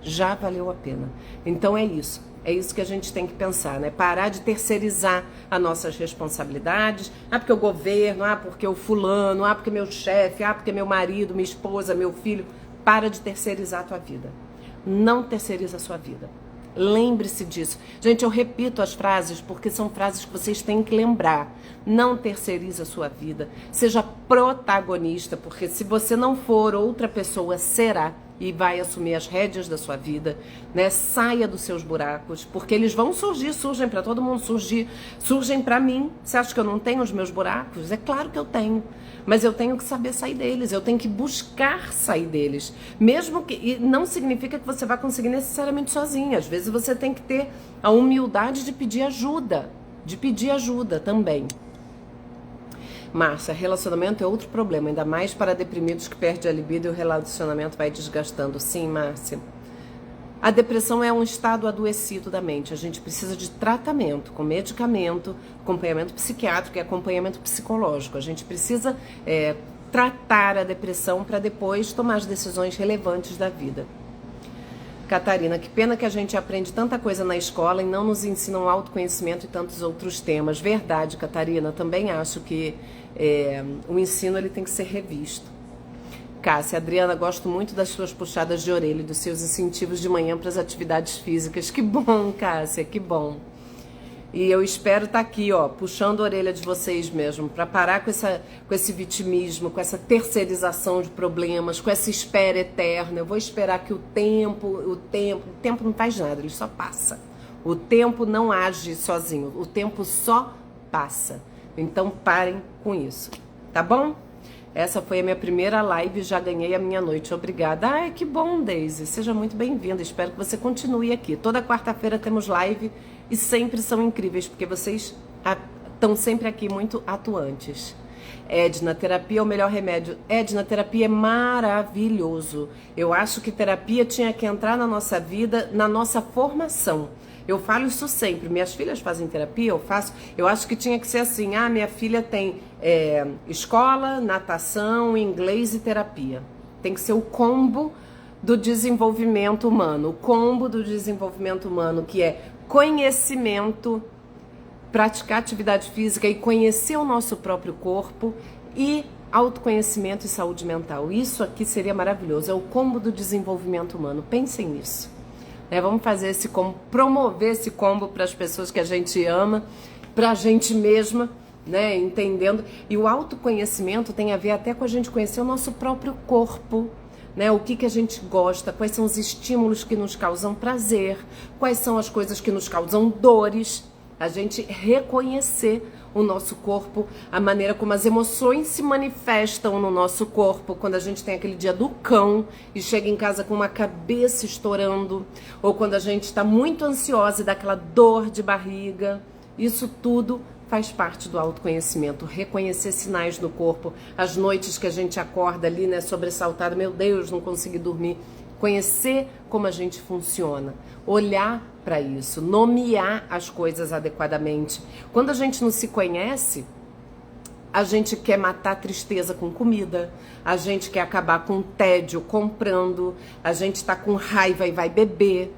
Já valeu a pena. Então é isso. É isso que a gente tem que pensar, Parar de terceirizar as nossas responsabilidades. Porque o governo, porque o fulano, porque meu chefe, porque meu marido, minha esposa, meu filho. Para de terceirizar a tua vida. Não terceiriza a sua vida. Lembre-se disso. Gente, eu repito as frases porque são frases que vocês têm que lembrar. Não terceiriza a sua vida. Seja protagonista, porque se você não for, outra pessoa será. E vai assumir as rédeas da sua vida, Saia dos seus buracos, porque eles vão surgir, surgem para todo mundo, surgem para mim. Você acha que eu não tenho os meus buracos? É claro que eu tenho, mas eu tenho que saber sair deles, eu tenho que buscar sair deles, mesmo que, e não significa que você vai conseguir necessariamente sozinha. Às vezes você tem que ter a humildade de pedir ajuda também. Márcia, relacionamento é outro problema, ainda mais para deprimidos que perdem a libido e o relacionamento vai desgastando. Sim, Márcia. A depressão é um estado adoecido da mente. A gente precisa de tratamento, com medicamento, acompanhamento psiquiátrico e acompanhamento psicológico. A gente precisa tratar a depressão para depois tomar as decisões relevantes da vida. Catarina, que pena que a gente aprende tanta coisa na escola e não nos ensinam autoconhecimento e tantos outros temas. Verdade, Catarina, também acho que o ensino ele tem que ser revisto. Cássia, Adriana, gosto muito das suas puxadas de orelha e dos seus incentivos de manhã para as atividades físicas. Que bom, Cássia, que bom. E eu espero estar aqui, puxando a orelha de vocês mesmo, para parar com esse vitimismo, com essa terceirização de problemas, com essa espera eterna. Eu vou esperar que o tempo não faz nada, ele só passa. O tempo não age sozinho, o tempo só passa. Então parem com isso, tá bom? Essa foi a minha primeira live, já ganhei a minha noite. Obrigada. Ai, que bom, Daisy. Seja muito bem-vinda. Espero que você continue aqui. Toda quarta-feira temos live e sempre são incríveis, porque vocês estão sempre aqui muito atuantes. Edna, terapia é o melhor remédio. Edna, terapia é maravilhoso. Eu acho que terapia tinha que entrar na nossa vida, na nossa formação. Eu falo isso sempre. Minhas filhas fazem terapia, eu faço. Eu acho que tinha que ser assim. Ah, minha filha tem escola, natação, inglês e terapia. Tem que ser o combo do desenvolvimento humano. O combo do desenvolvimento humano, que é conhecimento, praticar atividade física e conhecer o nosso próprio corpo e autoconhecimento e saúde mental. Isso aqui seria maravilhoso. É o combo do desenvolvimento humano. Pensem nisso. Vamos fazer esse combo, promover esse combo para as pessoas que a gente ama, para a gente mesma, né? Entendendo. E o autoconhecimento tem a ver até com a gente conhecer o nosso próprio corpo, né? O que a gente gosta, quais são os estímulos que nos causam prazer, quais são as coisas que nos causam dores. A gente reconhecer o nosso corpo, a maneira como as emoções se manifestam no nosso corpo, quando a gente tem aquele dia do cão e chega em casa com uma cabeça estourando, ou quando a gente está muito ansiosa e dá aquela dor de barriga. Isso tudo faz parte do autoconhecimento, reconhecer sinais no corpo, as noites que a gente acorda ali, né, sobressaltada, meu Deus, não consegui dormir. Conhecer como a gente funciona, olhar para isso, nomear as coisas adequadamente. Quando a gente não se conhece, a gente quer matar a tristeza com comida, a gente quer acabar com o tédio comprando, a gente está com raiva e vai beber.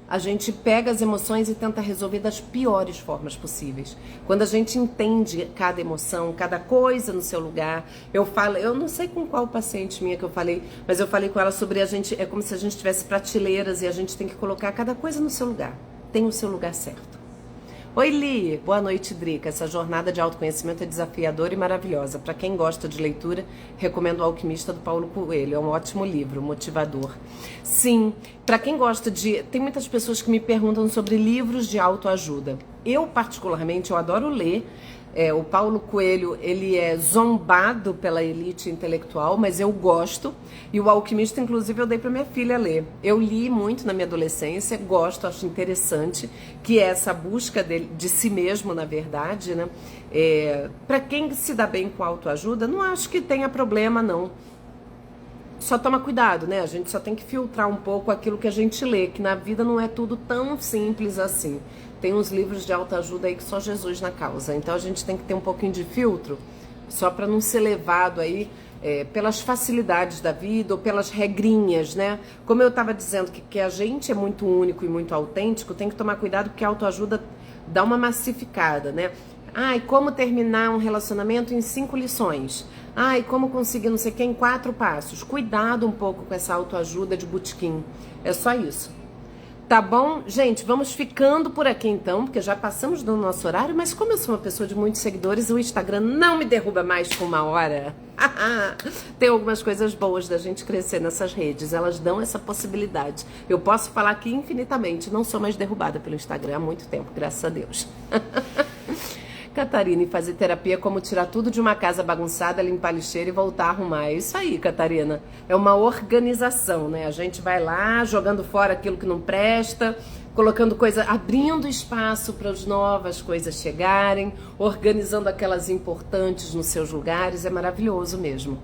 A gente pega as emoções e tenta resolver das piores formas possíveis. Quando a gente entende cada emoção, cada coisa no seu lugar, eu não sei com qual paciente minha que eu falei, mas eu falei com ela sobre a gente, é como se a gente tivesse prateleiras e a gente tem que colocar cada coisa no seu lugar. Tem o seu lugar certo. Oi, Li. Boa noite, Drica. Essa jornada de autoconhecimento é desafiadora e maravilhosa. Para quem gosta de leitura, recomendo O Alquimista, do Paulo Coelho. É um ótimo livro, motivador. Sim, para quem gosta de... Tem muitas pessoas que me perguntam sobre livros de autoajuda. Eu, particularmente, eu adoro ler. O Paulo Coelho, ele é zombado pela elite intelectual, mas eu gosto. E o Alquimista, inclusive, eu dei para minha filha ler. Eu li muito na minha adolescência, gosto, acho interessante, que é essa busca de si mesmo, na verdade, né? Para quem se dá bem com autoajuda, não acho que tenha problema, não. Só toma cuidado, né? A gente só tem que filtrar um pouco aquilo que a gente lê, que na vida não é tudo tão simples assim. Tem uns livros de autoajuda aí que só Jesus na causa. Então a gente tem que ter um pouquinho de filtro, só para não ser levado aí pelas facilidades da vida ou pelas regrinhas, né? Como eu estava dizendo que a gente é muito único e muito autêntico, tem que tomar cuidado porque a autoajuda dá uma massificada, né? Ai, como terminar um relacionamento em 5 lições. Ai, como conseguir não sei o que em 4 passos. Cuidado um pouco com essa autoajuda de botequim. É só isso. Tá bom? Gente, vamos ficando por aqui então, porque já passamos do nosso horário, mas como eu sou uma pessoa de muitos seguidores, o Instagram não me derruba mais com 1 hora. Tem algumas coisas boas da gente crescer nessas redes, elas dão essa possibilidade. Eu posso falar aqui infinitamente, não sou mais derrubada pelo Instagram há muito tempo, graças a Deus. Catarina, e fazer terapia é como tirar tudo de uma casa bagunçada, limpar a lixeira e voltar a arrumar. É isso aí, Catarina. É uma organização, né? A gente vai lá, jogando fora aquilo que não presta, colocando coisa, abrindo espaço para as novas coisas chegarem, organizando aquelas importantes nos seus lugares. É maravilhoso mesmo.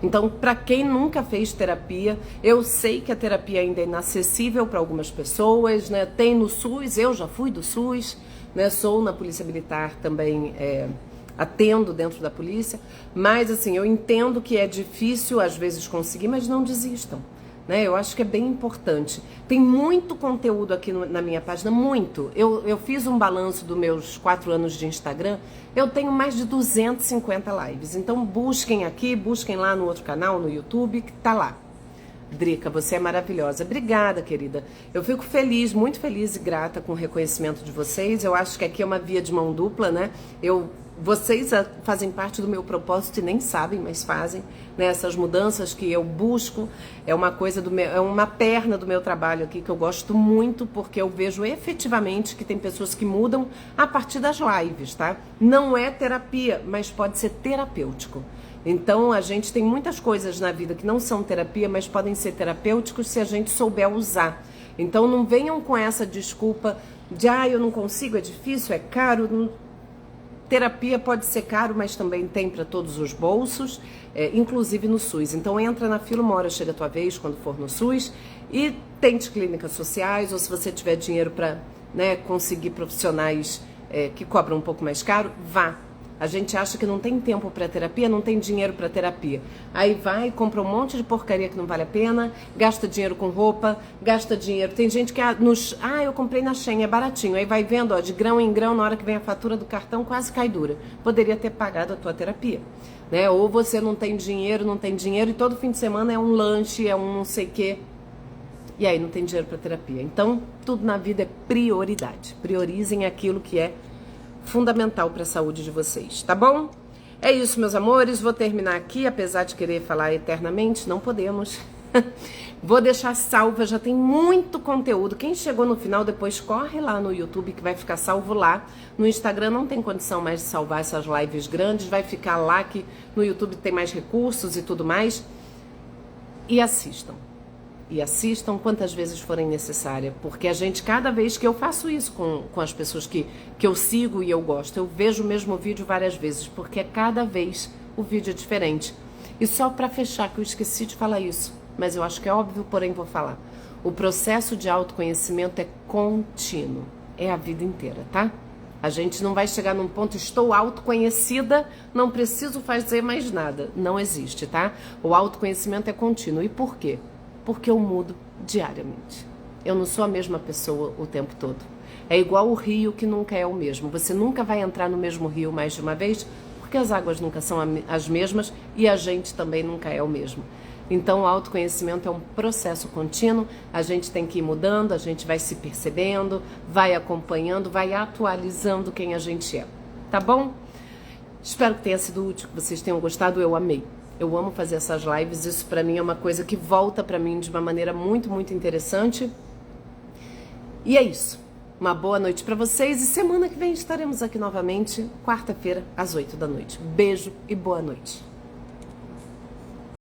Então, para quem nunca fez terapia, eu sei que a terapia ainda é inacessível para algumas pessoas, né? Tem no SUS, eu já fui do SUS, né? Sou na Polícia Militar também, atendo dentro da polícia, mas assim, eu entendo que é difícil às vezes conseguir, mas não desistam, né? Eu acho que é bem importante. Tem muito conteúdo aqui na minha página, muito. Eu fiz um balanço dos meus 4 anos de Instagram, eu tenho mais de 250 lives, então busquem aqui, busquem lá no outro canal, no YouTube, que tá lá. Drica, você é maravilhosa. Obrigada, querida. Eu fico feliz, muito feliz e grata com o reconhecimento de vocês. Eu acho que aqui é uma via de mão dupla, né? Eu Vocês fazem parte do meu propósito e nem sabem, mas fazem, né? Essas mudanças que eu busco é uma coisa é uma perna do meu trabalho aqui que eu gosto muito, porque eu vejo efetivamente que tem pessoas que mudam a partir das lives, tá? Não é terapia, mas pode ser terapêutico. Então a gente tem muitas coisas na vida que não são terapia, mas podem ser terapêuticos se a gente souber usar. Então não venham com essa desculpa de eu não consigo, é difícil, é caro. Terapia pode ser caro, mas também tem para todos os bolsos, inclusive no SUS. Então entra na fila, uma hora chega a tua vez quando for no SUS e tente clínicas sociais, ou se você tiver dinheiro para, né, conseguir profissionais que cobram um pouco mais caro, vá. A gente acha que não tem tempo para terapia, não tem dinheiro para terapia. Aí vai, compra um monte de porcaria que não vale a pena, gasta dinheiro com roupa, gasta dinheiro. Tem gente que eu comprei na Shein, é baratinho. Aí vai vendo, de grão em grão, na hora que vem a fatura do cartão, quase cai dura. Poderia ter pagado a tua terapia, né? Ou você não tem dinheiro e todo fim de semana é um lanche, é um não sei o quê. E aí não tem dinheiro para terapia. Então, tudo na vida é prioridade. Priorizem aquilo que é fundamental para a saúde de vocês, tá bom? É isso, meus amores, vou terminar aqui, apesar de querer falar eternamente, não podemos. Vou deixar salva, já tem muito conteúdo. Quem chegou no final, depois corre lá no YouTube, que vai ficar salvo lá. No Instagram não tem condição mais de salvar essas lives grandes, vai ficar lá, que no YouTube tem mais recursos e tudo mais. E assistam. E assistam quantas vezes forem necessárias, porque a gente, cada vez que eu faço isso com as pessoas que eu sigo e eu gosto, eu vejo o mesmo vídeo várias vezes, porque cada vez o vídeo é diferente. E só para fechar, que eu esqueci de falar isso, mas eu acho que é óbvio, porém vou falar. O processo de autoconhecimento é contínuo, é a vida inteira, tá? A gente não vai chegar num ponto, estou autoconhecida, não preciso fazer mais nada. Não existe, tá? O autoconhecimento é contínuo. E por quê? Porque eu mudo diariamente. Eu não sou a mesma pessoa o tempo todo. É igual o rio que nunca é o mesmo. Você nunca vai entrar no mesmo rio mais de uma vez, porque as águas nunca são as mesmas e a gente também nunca é o mesmo. Então o autoconhecimento é um processo contínuo, a gente tem que ir mudando, a gente vai se percebendo, vai acompanhando, vai atualizando quem a gente é. Tá bom? Espero que tenha sido útil, que vocês tenham gostado, eu amei. Eu amo fazer essas lives, isso pra mim é uma coisa que volta pra mim de uma maneira muito, muito interessante. E é isso. Uma boa noite pra vocês e semana que vem estaremos aqui novamente, quarta-feira, às 8 da noite. Beijo e boa noite.